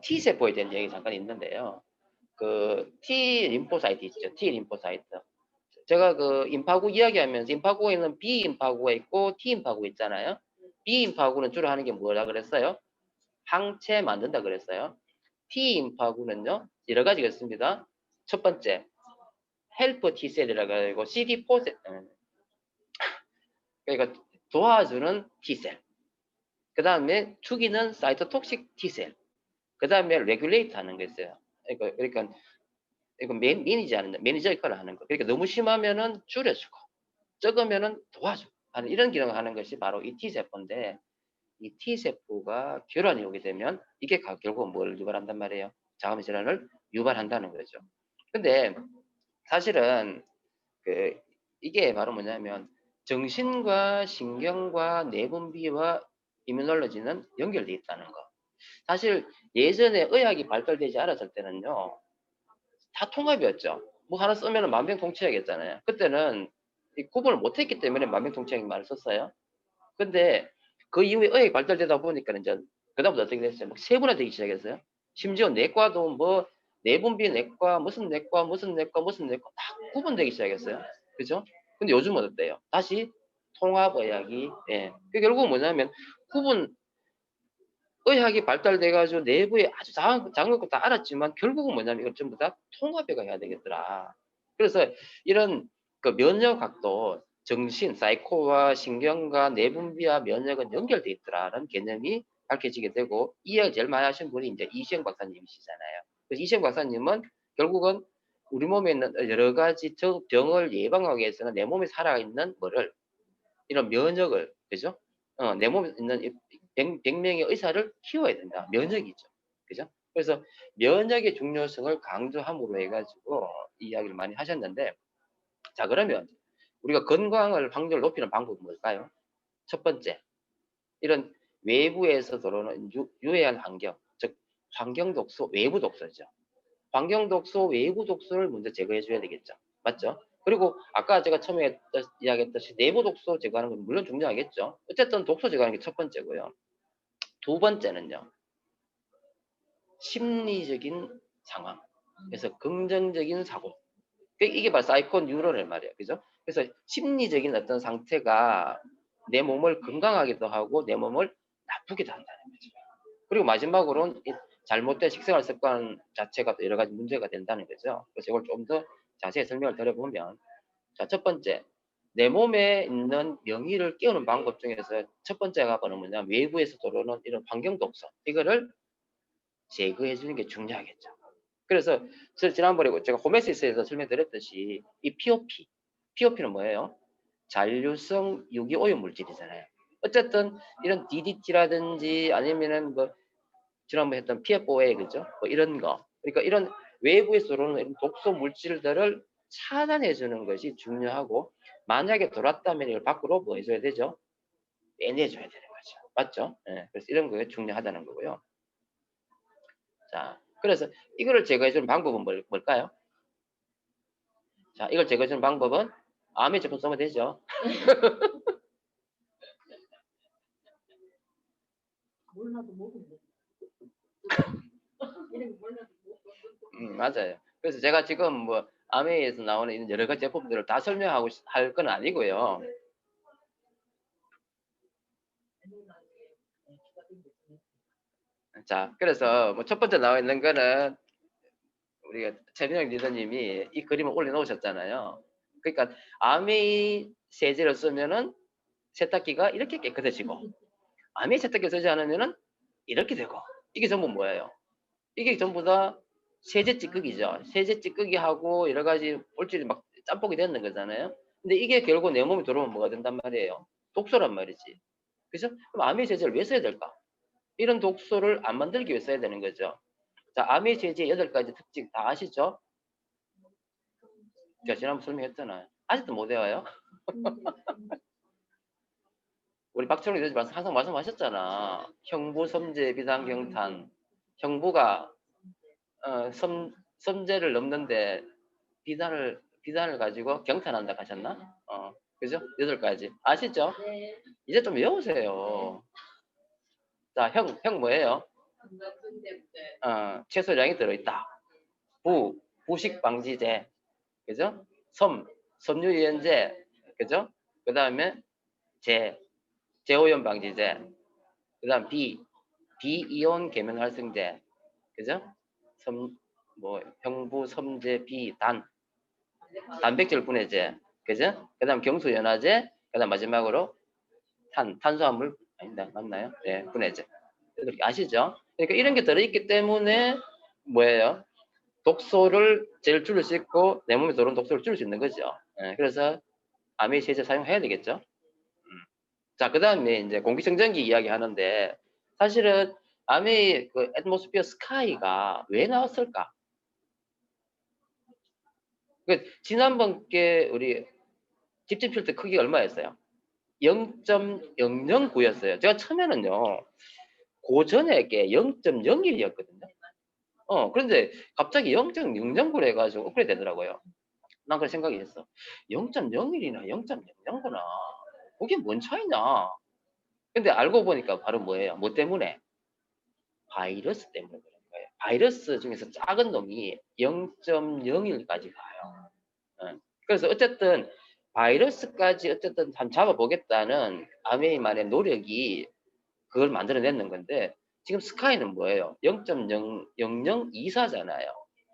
T세포에 대한 얘기 잠깐 있는데요. 그 T 림포사이트 있죠. T 림포사이트. 제가 그 임파구 이야기하면서 임파구에는 비임파구가 있고 T임파구 있잖아요. 비임파구는 주로 하는 게 뭐라 그랬어요? 항체 만든다 그랬어요. T임파구는요, 여러 가지가 있습니다. 첫 번째, 헬퍼 T셀이라고 해가지고 CD4셀, 그러니까 도와주는 T셀. 그 다음에 죽이는 사이토톡식 T셀. 그 다음에 레귤레이트 하는 게 있어요. 그러니까 이거 매니저 역할을 하는 거. 그러니까 너무 심하면은 줄여주고, 적으면은 도와주고 하는 이런 기능을 하는 것이 바로 이 T세포인데, 이 T세포가 교란이 오게 되면 이게 결국 뭘 유발한단 말이에요? 자가면 질환을 유발한다는 거죠. 근데 사실은 그 이게 바로 뭐냐면 정신과 신경과 내분비와 이뮤놀로지는 연결돼 있다는 거. 사실 예전에 의학이 발달되지 않았을 때는요, 다 통합이었죠. 뭐 하나 쓰면 만병통치약이었잖아요. 그때는 구분을 못했기 때문에 만병통치약 말을 썼어요. 근데 그 이후에 의학이 발달되다 보니까 이제 그다음부터 어떻게 됐어요? 막 세분화되기 시작했어요. 심지어 내과도 뭐 내분비 내과, 무슨 내과, 무슨 내과, 무슨 내과 다 구분되기 시작했어요. 그죠? 근데 요즘은 어때요? 다시 통합의학이, 예. 그 결국은 뭐냐면 구분 의학이 발달돼가지고 내부에 아주 작은 것도 다 알았지만 결국은 뭐냐면 이걸 전부 다 통합해가 해야 되겠더라. 그래서 이런 그 면역학도 정신, 사이코와 신경과 내분비와 면역은 연결돼 있더라라는 개념이 밝혀지게 되고 이 이야기 제일 많이 하신 분이 이제 이시영 박사님이시잖아요. 그래서 이시영 박사님은 결국은 우리 몸에 있는 여러 가지 병을 예방하기 위해서는 내 몸에 살아있는 뭐를 이런 면역을, 그죠? 내 몸에 있는 100명의 의사를 키워야 된다. 면역이죠. 그죠? 그래서 면역의 중요성을 강조함으로 해가지고 이야기를 많이 하셨는데, 자, 그러면 우리가 건강을 확률을 높이는 방법은 뭘까요? 첫 번째, 이런 외부에서 들어오는 유해한 환경, 즉 환경 독소, 외부 독소죠. 환경 독소, 외부 독소를 먼저 제거해 줘야 되겠죠. 맞죠? 그리고 아까 제가 처음에 이야기했듯이 내부 독소 제거하는 건 물론 중요하겠죠. 어쨌든 독소 제거하는 게 첫 번째고요. 두 번째는요, 심리적인 상황. 그래서 긍정적인 사고. 이게 바로 사이코 뉴런을 말이에요. 그죠? 그래서 심리적인 어떤 상태가 내 몸을 건강하기도 하고 내 몸을 나쁘기도 한다는 거죠. 그리고 마지막으로는 잘못된 식생활 습관 자체가 또 여러 가지 문제가 된다는 거죠. 그래서 이걸 좀 더 자세히 설명을 드려보면, 자, 첫 번째, 내 몸에 있는 명의를 깨우는 방법 중에서 첫 번째가 바로 뭐냐, 외부에서 들어오는 이런 환경 독소, 이거를 제거해 주는 게 중요하겠죠. 그래서 지난번에 제가 호메시스에서 설명드렸듯이 이 POP는 뭐예요? 잔류성 유기오염 물질이잖아요. 어쨌든 이런 DDT라든지 아니면은 뭐 지난번에 했던 PFOA, 그죠? 뭐 이런 거. 그러니까 이런 외부에서 들어오는 이런 독소 물질들을 차단해 주는 것이 중요하고, 만약에 돌았다면 이걸 밖으로 뭐 해줘야 되죠? 빼내줘야 되는 거죠. 맞죠? 예, 그래서 이런 거가 중요하다는 거고요. 자, 그래서 이거를 제거해 주는 방법은 뭘까요? 자, 이걸 제거해 주는 방법은 암의 제품 쓰면 되죠. 몰라도 먹으면 돼. 맞아요. 그래서 제가 지금 뭐 아메이에서 나오는 여러 가지 제품들을 다 설명하고 할 건 아니고요. 자, 그래서 뭐 첫 번째 나와 있는 거는 우리가 최민영 리더님이 이 그림을 올려놓으셨잖아요. 그러니까 아메이 세제를 쓰면은 세탁기가 이렇게 깨끗해지고, 아메이 세탁기 쓰지 않으면은 이렇게 되고, 이게 전부 뭐예요? 이게 전부 다 세제 찌꺼기죠. 세제 찌꺼기하고 여러 가지 물질이 막 짬뽕이 되는 거잖아요. 근데 이게 결국 내 몸에 들어오면 뭐가 된단 말이에요? 독소란 말이지. 그죠? 그럼 아메이 세제를 왜 써야 될까? 이런 독소를 안 만들기 위해 써야 되는 거죠. 자, 아메이 세제의 8가지 특징 다 아시죠? 제가 지난번 설명했잖아요. 아직도 못 외워요? 우리 박철웅 교수님 항상 말씀하셨잖아. 형부, 섬재, 비단경탄. 형부가 섬재를 넘는데 비단을 가지고 경탄한다 하셨나? 그죠? 8가지. 아시죠? 네. 이제 좀 외우세요. 자, 형 뭐예요? 채소량이 들어있다. 부식 방지제. 그죠? 섬, 섬유유연제, 그죠? 그 다음에 제오염 방지제, 그 다음 비이온 계면 활성제, 그죠? 형부 섬제 단백질 분해제, 그죠? 그 다음 경수연화제, 그 다음 마지막으로 탄수화물, 아닌가, 맞나요? 네, 분해제. 이렇게 아시죠? 그러니까 이런 게 들어있기 때문에 뭐예요? 독소를 제일 줄일 수 있고 내 몸에 들어온 독소를 줄일 수 있는 거죠. 예, 그래서 아메이 세제 사용해야 되겠죠. 자, 그 다음에 이제 공기청정기 이야기 하는데 사실은 아메이 그 애트모스피어 스카이가 왜 나왔을까? 그 지난번께 우리 집집 필터 크기가 얼마였어요? 0.009였어요. 제가 처음에는요 고전에 게 0.01이었거든요. 그런데 갑자기 0.009로 해가지고 업그레이드 되더라고요. 난 그런 생각이 했어. 0.01이나 0.00구나. 그게 뭔 차이냐? 근데 알고 보니까 바로 뭐예요? 뭐 때문에? 바이러스 때문에 그런 거예요. 바이러스 중에서 작은 놈이 0.01까지 가요. 그래서 어쨌든 바이러스까지 어쨌든 한 잡아보겠다는 아메이만의 노력이 그걸 만들어내는 건데 지금 스카이는 뭐예요? 0.0024잖아요.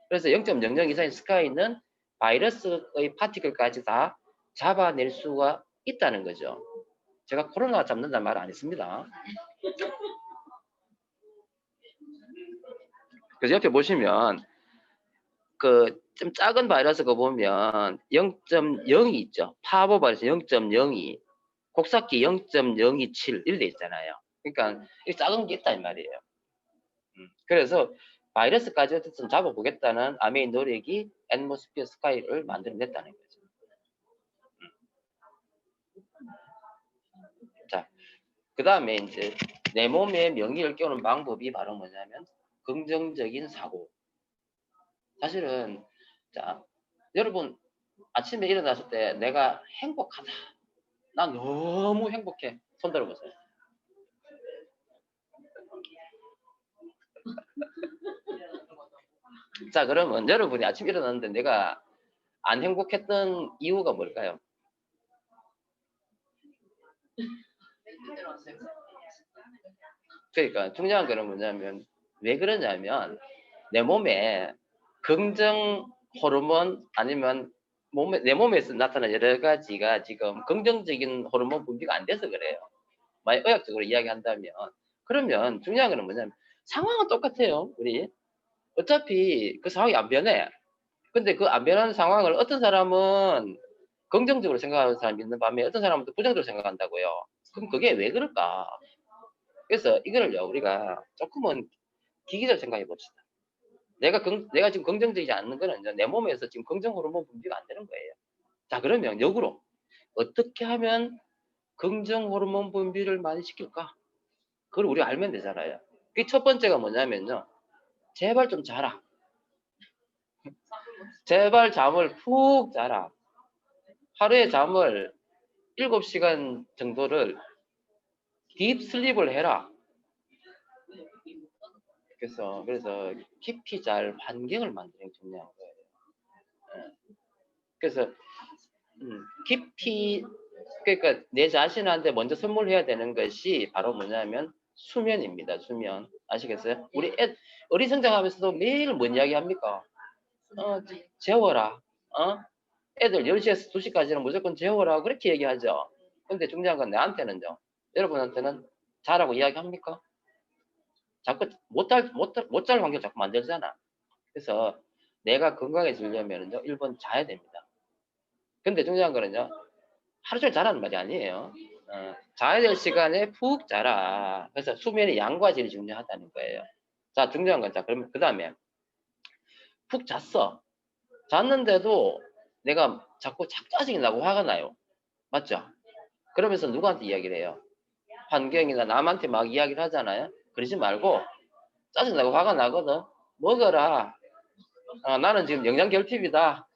그래서 0.0024인 스카이는 바이러스의 파티클까지 다 잡아낼 수가 있다는 거죠. 제가 코로나 잡는다는 말 안 했습니다. 그래서 옆에 보시면 그 좀 작은 바이러스가 보면 0.0이 있죠. 파보 바이러스 0.02, 곡삭기 0.027 이렇게 있잖아요. 그러니까 이 작은 게 있다 이 말이에요. 그래서 바이러스까지 어쨌든 잡아보겠다는 아메이 노력이 애트모스피어 스카이를 만들어냈다는 거죠. 자, 그 다음에 이제 내 몸에 명의를 깨우는 방법이 바로 뭐냐면 긍정적인 사고. 사실은 자, 여러분 아침에 일어났을 때 내가 행복하다. 나 너무 행복해. 손 들어보세요. 자, 그러면 여러분이 아침 일어났는데 내가 안 행복했던 이유가 뭘까요? 그러니까 중요한 거는 뭐냐면 왜 그러냐면 내 몸에 긍정 호르몬 아니면 내 몸에서 나타나는 여러 가지가 지금 긍정적인 호르몬 분비가 안 돼서 그래요. 만약 의학적으로 이야기한다면 그러면 중요한 거는 뭐냐면 상황은 똑같아요. 우리 어차피 그 상황이 안 변해. 근데 그 안 변하는 상황을 어떤 사람은 긍정적으로 생각하는 사람이 있는 반면에 어떤 사람은 또 부정적으로 생각한다고요. 그럼 그게 왜 그럴까? 그래서 이거를요 우리가 조금은 기기적으로 생각해 봅시다. 내가 지금 긍정적이지 않는 거는 내 몸에서 지금 긍정 호르몬 분비가 안 되는 거예요. 자, 그러면 역으로 어떻게 하면 긍정 호르몬 분비를 많이 시킬까? 그걸 우리 알면 되잖아요. 그 첫 번째가 뭐냐면요. 제발 좀 자라. 제발 잠을 푹 자라. 하루에 잠을 7시간 정도를 딥슬립을 해라. 그래서 깊이 잘 환경을 만드는 게 중요한 거예요. 그래서 깊이 그러니까 내 자신한테 먼저 선물해야 되는 것이 바로 뭐냐면 수면입니다. 수면. 아시겠어요? 우리 어리 성장하면서도 매일 뭔 이야기 합니까? 재워라. 애들 10시에서 2시까지는 무조건 재워라. 그렇게 얘기하죠. 근데 중요한 건 나한테는요. 여러분한테는 자라고 이야기합니까? 자꾸 못 잘 환경 자꾸 만들잖아. 그래서 내가 건강해지려면요. 1번 자야 됩니다. 근데 중요한 거는요. 하루 종일 자라는 말이 아니에요. 자야 될 시간에 푹 자라. 그래서 수면의 양과 질이 중요하다는 거예요. 자, 중요한 건 자, 그러면 그 다음에 푹 잤어. 잤는데도 내가 자꾸 짜증이 나고 화가 나요. 맞죠? 그러면서 누구한테 이야기를 해요? 환경이나 남한테 막 이야기를 하잖아요. 그러지 말고 짜증나고 화가 나거든. 먹어라. 나는 지금 영양 결핍이다.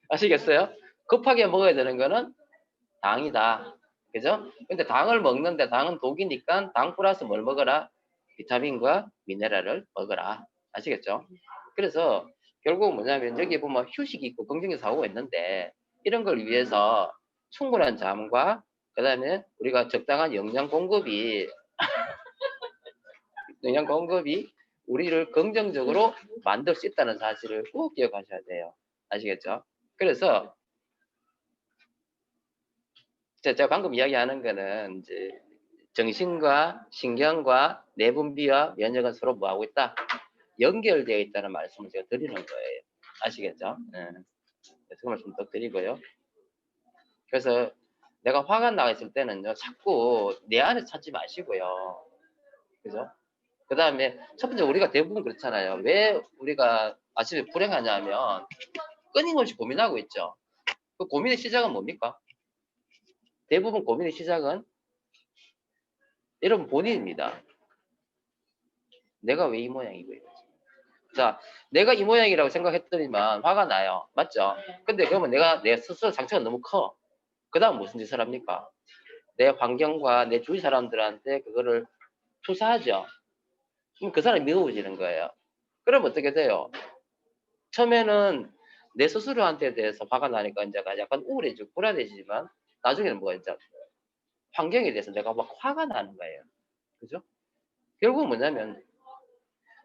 아시겠어요? 급하게 먹어야 되는 거는 당이다. 그죠? 근데 당을 먹는데 당은 독이니까 당 플러스 뭘 먹어라? 비타민과 미네랄을 먹어라. 아시겠죠? 그래서 결국 뭐냐면 여기 보면 휴식이 있고 긍정의 사고가 있는데 이런 걸 위해서 충분한 잠과 그다음에 우리가 적당한 영양 공급이 우리를 긍정적으로 만들 수 있다는 사실을 꼭 기억하셔야 돼요. 아시겠죠? 그래서 제가 방금 이야기하는 거는 이제 정신과 신경과 내분비와 면역은 서로 뭐하고 있다? 연결되어 있다는 말씀을 제가 드리는 거예요. 아시겠죠? 네. 그 말씀 더 드리고요. 그래서 내가 화가 나 있을 때는요, 자꾸 내 안에 찾지 마시고요. 그죠? 그 다음에 첫 번째 우리가 대부분 그렇잖아요. 왜 우리가 아침에 불행하냐면 끊임없이 고민하고 있죠. 그 고민의 시작은 뭡니까? 대부분 고민의 시작은 여러분 본인입니다. 내가 왜 이 모양이고 이거지. 자, 내가 이 모양이라고 생각했더니만 화가 나요. 맞죠? 근데 그러면 내 스스로 상처가 너무 커. 그 다음 무슨 짓을 합니까? 내 환경과 내 주위 사람들한테 그거를 투사하죠. 그럼 그 사람이 미워지는 거예요. 그럼 어떻게 돼요? 처음에는 내 스스로한테 대해서 화가 나니까 이제 약간 우울해지고 불안해지지만 나중에는 뭐가 있죠? 환경에 대해서 내가 막 화가 나는 거예요. 그죠? 결국은 뭐냐면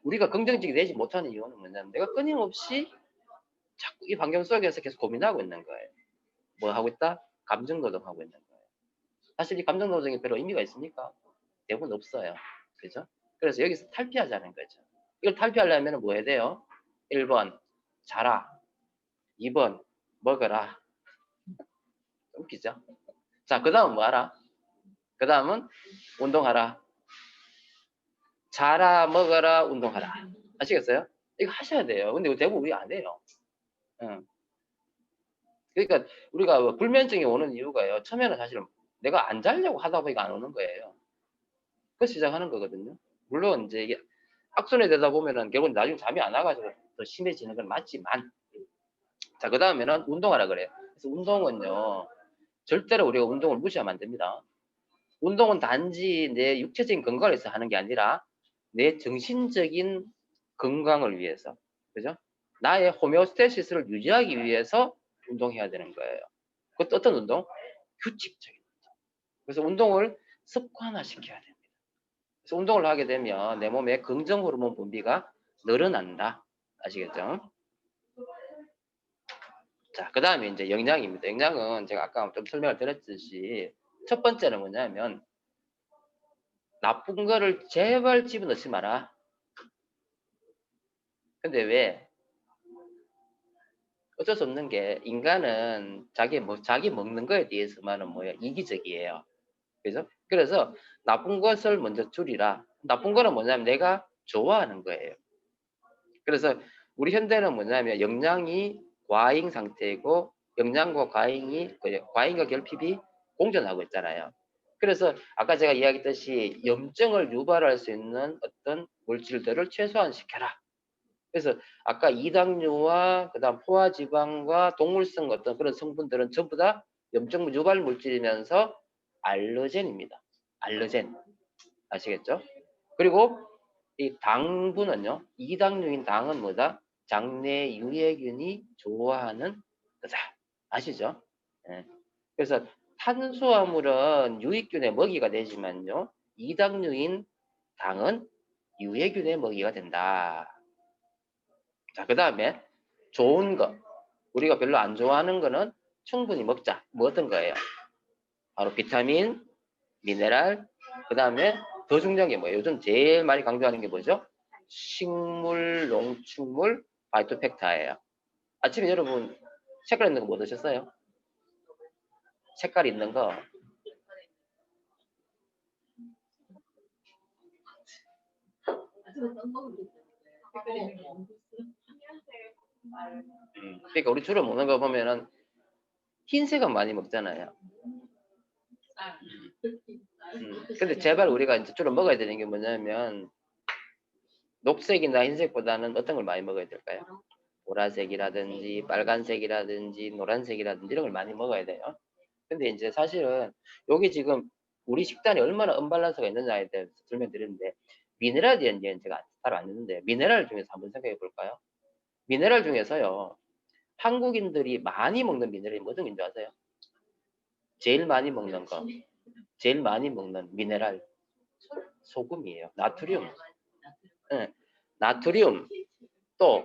우리가 긍정적이 되지 못하는 이유는 뭐냐면 내가 끊임없이 자꾸 이 환경 속에서 계속 고민하고 있는 거예요. 뭐 하고 있다? 감정 노동하고 있는 거예요. 사실 이 감정 노동이 별로 의미가 있습니까? 대부분 없어요. 그죠? 그래서 여기서 탈피하자는 거죠. 이걸 탈피하려면 뭐 해야 돼요? 1번 자라, 2번 먹어라. 웃기죠? 자, 그 다음은 뭐 하라? 그 다음은 운동하라. 자라, 먹어라, 운동하라. 아시겠어요? 이거 하셔야 돼요. 근데 대부분 우리 안 해요. 응. 그러니까 우리가 불면증이 오는 이유가요. 처음에는 사실 내가 안 자려고 하다 보니까 안 오는 거예요. 그 시작하는 거거든요. 물론 이제 이게 악순환이 되다 보면은 결국은 나중에 잠이 안 와가지고 더 심해지는 건 맞지만, 자, 그 다음에는 운동하라 그래요. 그래서 운동은요, 절대로 우리가 운동을 무시하면 안 됩니다. 운동은 단지 내 육체적인 건강을 위해서 하는 게 아니라 내 정신적인 건강을 위해서, 그죠? 나의 호메오스테시스를 유지하기 위해서 운동해야 되는 거예요. 그것도 어떤 운동? 규칙적인 운동. 그래서 운동을 습관화시켜야 됩니다. 그래서 운동을 하게 되면 내 몸에 긍정 호르몬 분비가 늘어난다. 아시겠죠? 자, 그 다음에 이제 영양입니다. 영양은 제가 아까 좀 설명을 드렸듯이 첫 번째는 뭐냐면 나쁜 거를 제발 집어넣지 마라. 근데 왜? 어쩔 수 없는 게 인간은 자기 먹는 거에 대해서만은 뭐야 이기적이에요. 그죠? 그래서 나쁜 것을 먼저 줄이라. 나쁜 거는 뭐냐면 내가 좋아하는 거예요. 그래서 우리 현대는 뭐냐면 영양이 과잉 상태이고 영양과 과잉과 결핍이 공존하고 있잖아요. 그래서 아까 제가 이야기했듯이 염증을 유발할 수 있는 어떤 물질들을 최소화시켜라. 그래서 아까 이당류와 그다음 포화지방과 동물성 어떤 그런 성분들은 전부 다 염증 유발 물질이면서 알러젠입니다. 알러젠. 아시겠죠? 그리고 이 당분은요. 이당류인 당은 뭐다? 장내 유해균이 좋아하는 거다. 아시죠? 예. 그래서 탄수화물은 유익균의 먹이가 되지만요. 이당류인 당은 유해균의 먹이가 된다. 자, 그 다음에 좋은 거. 우리가 별로 안 좋아하는 거는 충분히 먹자. 뭐 어떤 거예요? 바로 비타민, 미네랄, 그 다음에 더 중요한 게 뭐예요? 요즘 제일 많이 강조하는 게 뭐죠? 식물, 농축물, 바이토팩타예요. 아침에 여러분 색깔 있는 거 뭐 드셨어요? 색깔 있는 거. 그러니까 우리 주로 먹는 거 보면은 흰색은 많이 먹잖아요. 근데 제발 우리가 이제 주로 먹어야 되는 게 뭐냐면 녹색이나 흰색보다는 어떤 걸 많이 먹어야 될까요? 보라색이라든지 빨간색이라든지 노란색이라든지 이런 걸 많이 먹어야 돼요. 근데 이제 사실은 여기 지금 우리 식단이 얼마나 언밸런스가 있느냐에 대해서 설명드렸는데 미네랄 이야기는 제가 따로 안 했는데 미네랄 중에서 한번 생각해 볼까요? 미네랄 중에서요 한국인들이 많이 먹는 미네랄이 뭐든 줄 아세요? 제일 많이 먹는 거, 제일 많이 먹는 미네랄 소금이에요. 나트륨. 예, 나트륨 또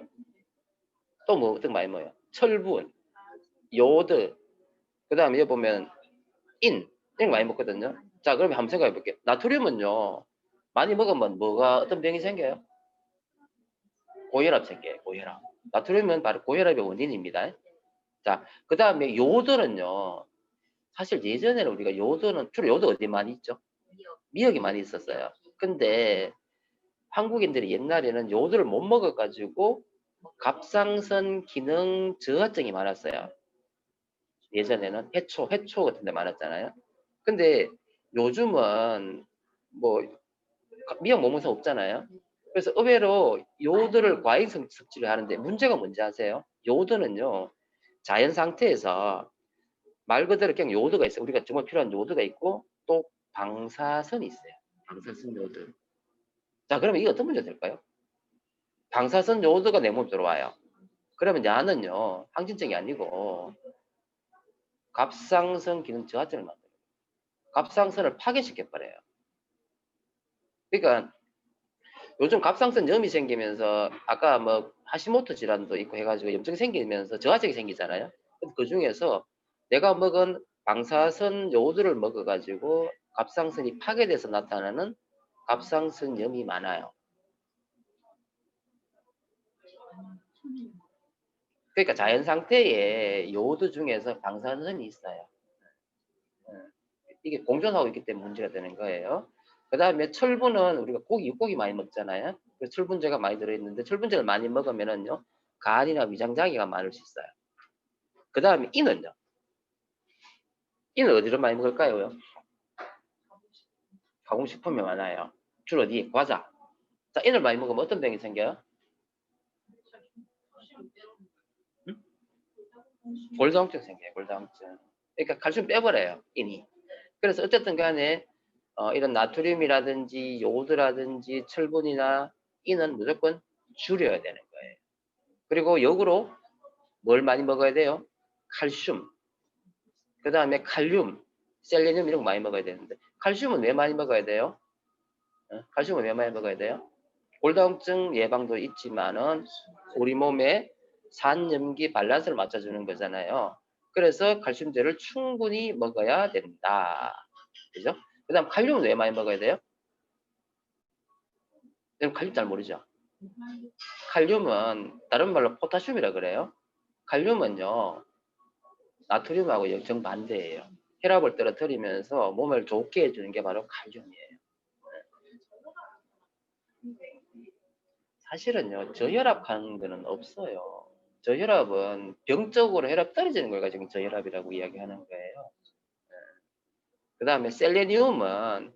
뭐 어떤 많이 먹어요? 철분, 요오드, 그 다음에 여기 보면 이런 거 많이 먹거든요. 자, 그러면 한번 생각해 볼게요. 나트륨은요, 많이 먹으면 뭐가 어떤 병이 생겨요? 고혈압 생겨요. 고혈압. 나트륨은 바로 고혈압의 원인입니다. 자, 그 다음에 요오드는요, 사실 예전에는 우리가 요오드는 주로 요오드 어디 많이 있죠? 미역이 많이 있었어요. 근데 한국인들이 옛날에는 요오드를 못 먹어가지고 갑상선 기능 저하증이 많았어요. 예전에는 해초 같은 데 많았잖아요. 근데 요즘은 뭐 미역 못 먹는 사람 없잖아요. 그래서 의외로 요오드를 과잉 섭취를 하는데 문제가 뭔지 아세요? 요오드는요, 자연 상태에서 말 그대로 그냥 요오드가 있어요. 우리가 정말 필요한 요오드가 있고 또 방사선이 있어요. 방사선 요오드. 자, 그러면 이게 어떤 문제가 될까요? 방사선 요오드가 내 몸에 들어와요. 그러면 야는요, 항진증이 아니고 갑상선 기능 저하증을 만들어요. 갑상선을 파괴시켜버려요. 그러니까 요즘 갑상선염이 생기면서 아까 뭐 하시모토 질환도 있고 해가지고 염증이 생기면서 저하증이 생기잖아요. 그 중에서 내가 먹은 방사선 요오드를 먹어가지고 갑상선이 파괴돼서 나타나는 갑상선염이 많아요. 그러니까 자연 상태에 요오드 중에서 방사선이 있어요. 이게 공존하고 있기 때문에 문제가 되는 거예요. 그 다음에 철분은 우리가 육고기 많이 먹잖아요. 그래서 철분제가 많이 들어있는데 철분제를 많이 먹으면은요, 간이나 위장장애가 많을 수 있어요. 그 다음에 인은요. 인은 어디로 많이 먹을까요? 가공식품에 많아요. 주로 어디? 과자. 자, 인을 많이 먹으면 어떤 병이 생겨요? 응? 골다공증 생겨요. 골다공증. 그러니까 칼슘 빼버려요. 인이. 그래서 어쨌든 간에 이런 나트륨이라든지 요오드라든지 철분이나 인은 무조건 줄여야 되는 거예요. 그리고 역으로 뭘 많이 먹어야 돼요? 칼슘, 그 다음에 칼륨, 셀레늄 이런 거 많이 먹어야 되는데 칼슘은 왜 많이 먹어야 돼요? 칼슘은 왜 많이 먹어야 돼요? 골다공증 예방도 있지만은 우리 몸에 산염기 밸런스를 맞춰주는 거잖아요. 그래서 칼슘제를 충분히 먹어야 된다. 그죠? 그 다음 칼륨은 왜 많이 먹어야 돼요? 여러분 칼륨 잘 모르죠? 칼륨은 다른 말로 포타슘이라 그래요. 칼륨은요, 나트륨하고 정반대예요. 혈압을 떨어뜨리면서 몸을 좋게 해주는 게 바로 칼륨이에요. 사실은요, 저혈압하는 거는 없어요. 저혈압은 병적으로 혈압 떨어지는 걸 가지고 저혈압이라고 이야기하는 거예요. 그 다음에 셀레늄은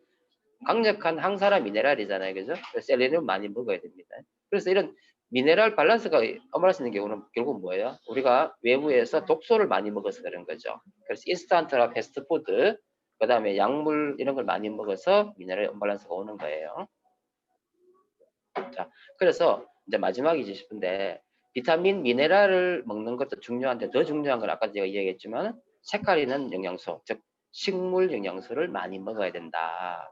강력한 항산화 미네랄이잖아요. 그죠? 셀레늄 많이 먹어야 됩니다. 그래서 이런 미네랄 밸런스가 어머러지는 경우는 결국 뭐예요? 우리가 외부에서 독소를 많이 먹어서 그런 거죠. 그래서 인스턴트나 패스트푸드, 그 다음에 약물 이런 걸 많이 먹어서 미네랄 언밸런스가 오는 거예요. 자, 그래서 이제 마지막이지 싶은데 비타민, 미네랄을 먹는 것도 중요한데 더 중요한 건 아까 제가 이야기했지만 색깔 있는 영양소, 즉 식물 영양소를 많이 먹어야 된다.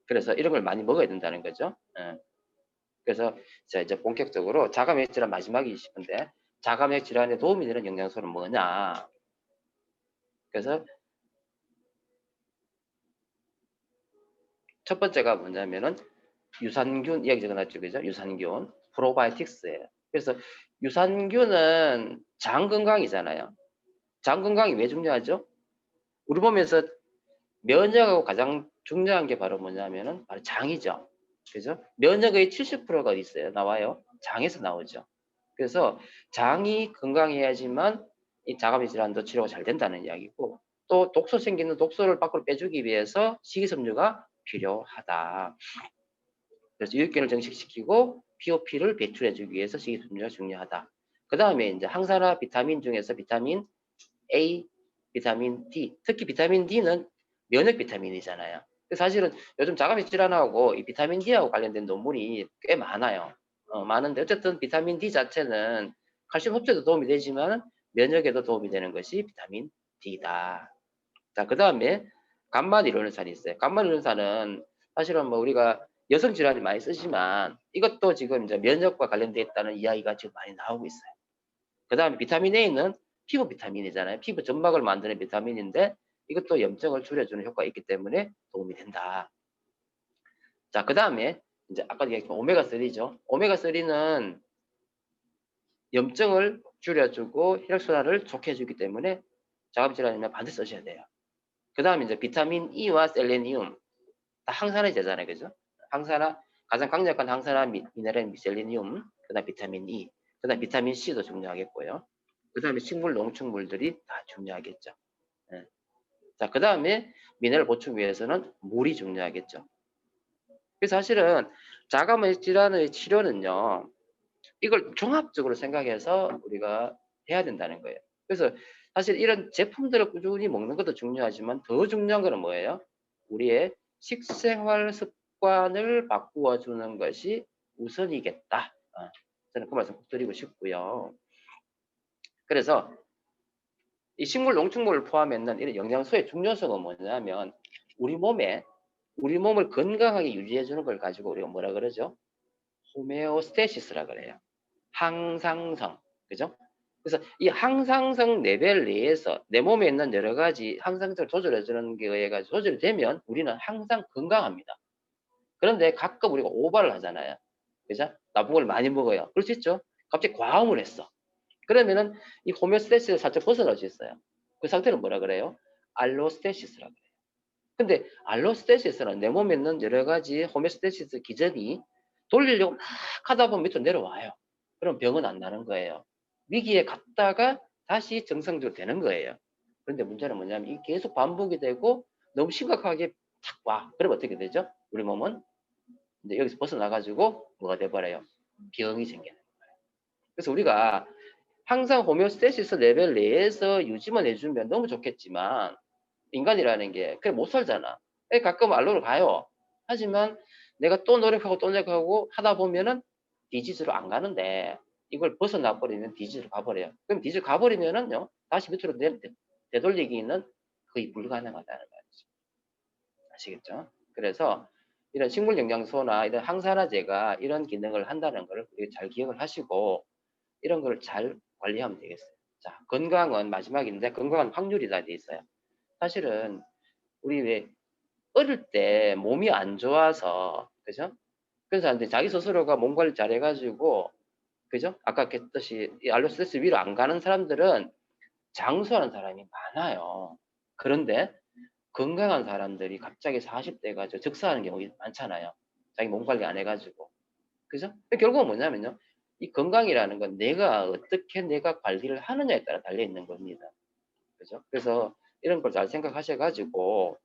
그래서 이런 걸 많이 먹어야 된다는 거죠. 그래서 이제 본격적으로 자가면역 질환 마지막이지 싶은데 자가면역 질환에 도움이 되는 영양소는 뭐냐? 그래서 첫 번째가 뭐냐면은 유산균 이야기 적어놨죠, 그죠? 유산균, 프로바이오틱스예요. 그래서 유산균은 장 건강이잖아요. 장 건강이 왜 중요하죠? 우리 몸에서 면역하고 가장 중요한 게 바로 뭐냐면은 바로 장이죠. 그죠? 면역의 70%가 어디 있어요? 나와요? 장에서 나오죠. 그래서 장이 건강해야지만 이 자가면역 질환도 치료가 잘 된다는 이야기고 또 독소 생기는 독소를 밖으로 빼주기 위해서 식이섬유가 필요하다. 그래서 유익균을 정식시키고 POP를 배출해주기 위해서 식이섬유가 중요하다. 그 다음에 이제 항산화 비타민 중에서 비타민 A, 비타민 D, 특히 비타민 D는 면역 비타민이잖아요. 사실은 요즘 자가면역 질환하고 이 비타민 D하고 관련된 논문이 꽤 많아요. 많은데 어쨌든 비타민 D 자체는 칼슘 흡수에도 도움이 되지만 면역에도 도움이 되는 것이 비타민 D다. 자, 그 다음에 감마니르는산이 있어요. 감마니르는산은 사실은 뭐 우리가 여성 질환이 많이 쓰지만 이것도 지금 이제 면역과 관련되어 있다는 이야기가 지금 많이 나오고 있어요. 그 다음에 비타민 A는 피부 비타민이잖아요. 피부 점막을 만드는 비타민인데 이것도 염증을 줄여주는 효과가 있기 때문에 도움이 된다. 자, 그 다음에 이제 아까 얘기했던 오메가3죠. 오메가3는 염증을 줄여주고 혈액순환을 좋게 해주기 때문에 자가질환이면 반드시 쓰셔야 돼요. 그 다음에 이제 비타민 E와 셀레니움 다 항산화 제잖아요, 그죠? 항산화 가장 강력한 항산화 미네랄인 셀레니움, 그다음 비타민 E, 그다음 비타민 C도 중요하겠고요. 그다음에 식물 농축물들이 다 중요하겠죠. 네. 자, 그다음에 미네랄 보충 위해서는 물이 중요하겠죠. 그래서 사실은 자가면역 질환의 치료는요, 이걸 종합적으로 생각해서 우리가 해야 된다는 거예요. 그래서 사실 이런 제품들을 꾸준히 먹는 것도 중요하지만 더 중요한 거는 뭐예요? 우리의 식생활 습관을 바꾸어 주는 것이 우선이겠다. 저는 그 말씀 꼭 드리고 싶고요. 그래서 이 식물 농축물을 포함했는 이런 영양소의 중요성은 뭐냐면 우리 몸을 건강하게 유지해 주는 걸 가지고 우리가 뭐라 그러죠? 호메오스테시스라 그래요. 항상성. 그죠? 그래서 이 항상성 레벨 내에서 내 몸에 있는 여러 가지 항상성을 조절해 주는 게 의해 가지고 조절이 되면 우리는 항상 건강합니다. 그런데 가끔 우리가 오버를 하잖아요. 그죠? 나쁜 걸 많이 먹어요. 그럴 수 있죠? 갑자기 과음을 했어. 그러면은 이 호메오스테시스를 살짝 벗어날 수 있어요. 그 상태를 뭐라 그래요? 알로스테시스라 그래요. 근데 알로스테시스는 내 몸에 있는 여러 가지 호메오스테시스 기전이 돌리려고 막 하다 보면 밑으로 내려와요. 그럼 병은 안 나는 거예요. 위기에 갔다가 다시 정상적으로 되는 거예요. 그런데 문제는 뭐냐면 이게 계속 반복이 되고 너무 심각하게 탁 와. 그러면 어떻게 되죠? 우리 몸은 이제 여기서 벗어나가지고 뭐가 돼버려요? 병이 생기는 거예요. 그래서 우리가 항상 호메오스테시스 레벨 내에서 유지만 해주면 너무 좋겠지만 인간이라는 게 그래 못 살잖아. 가끔 알로를 가요. 하지만 내가 또 노력하고 하다 보면은 디지즈로 안 가는데 이걸 벗어나 버리면 디지즈로 가버려요. 그럼 디지즈 가버리면은요 다시 밑으로 되돌리기는 거의 불가능하다는 말이죠. 아시겠죠? 그래서 이런 식물 영양소나 이런 항산화제가 이런 기능을 한다는 걸 잘 기억을 하시고 이런 걸 잘 관리하면 되겠어요. 자, 건강은 마지막인데 건강은 확률이다 돼 있어요. 사실은 우리 왜 어릴 때 몸이 안 좋아서 그죠? 그래서 자기 스스로가 몸 관리 잘 해가지고 그죠? 아까 했듯이 이 알로스테스 위로 안 가는 사람들은 장수하는 사람이 많아요. 그런데 건강한 사람들이 갑자기 40대 가지고 즉사하는 경우가 많잖아요. 자기 몸 관리 안 해가지고. 그죠? 결국은 뭐냐면요. 이 건강이라는 건 내가 어떻게 내가 관리를 하느냐에 따라 달려있는 겁니다. 그죠? 그래서 이런 걸 잘 생각하셔가지고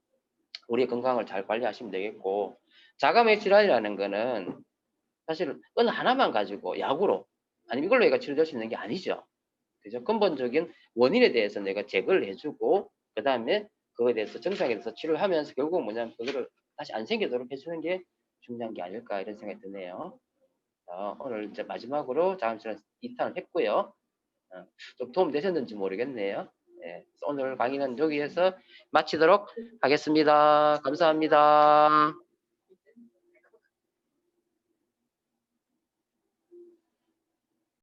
우리의 건강을 잘 관리하시면 되겠고 자가면역 질환이라는 거는 사실 어느 하나만 가지고 약으로 아니면 이걸로 얘가 치료될 수 있는 게 아니죠. 그죠? 근본적인 원인에 대해서 내가 제거를 해주고 그 다음에 그거에 대해서 정상에 대해서 치료를 하면서 결국은 뭐냐면 그거를 다시 안 생기도록 해주는 게 중요한 게 아닐까 이런 생각이 드네요. 오늘 이제 마지막으로 자가면역 2탄을 했고요. 좀 도움 되셨는지 모르겠네요. 예, 오늘 강의는 여기에서 마치도록 하겠습니다. 감사합니다.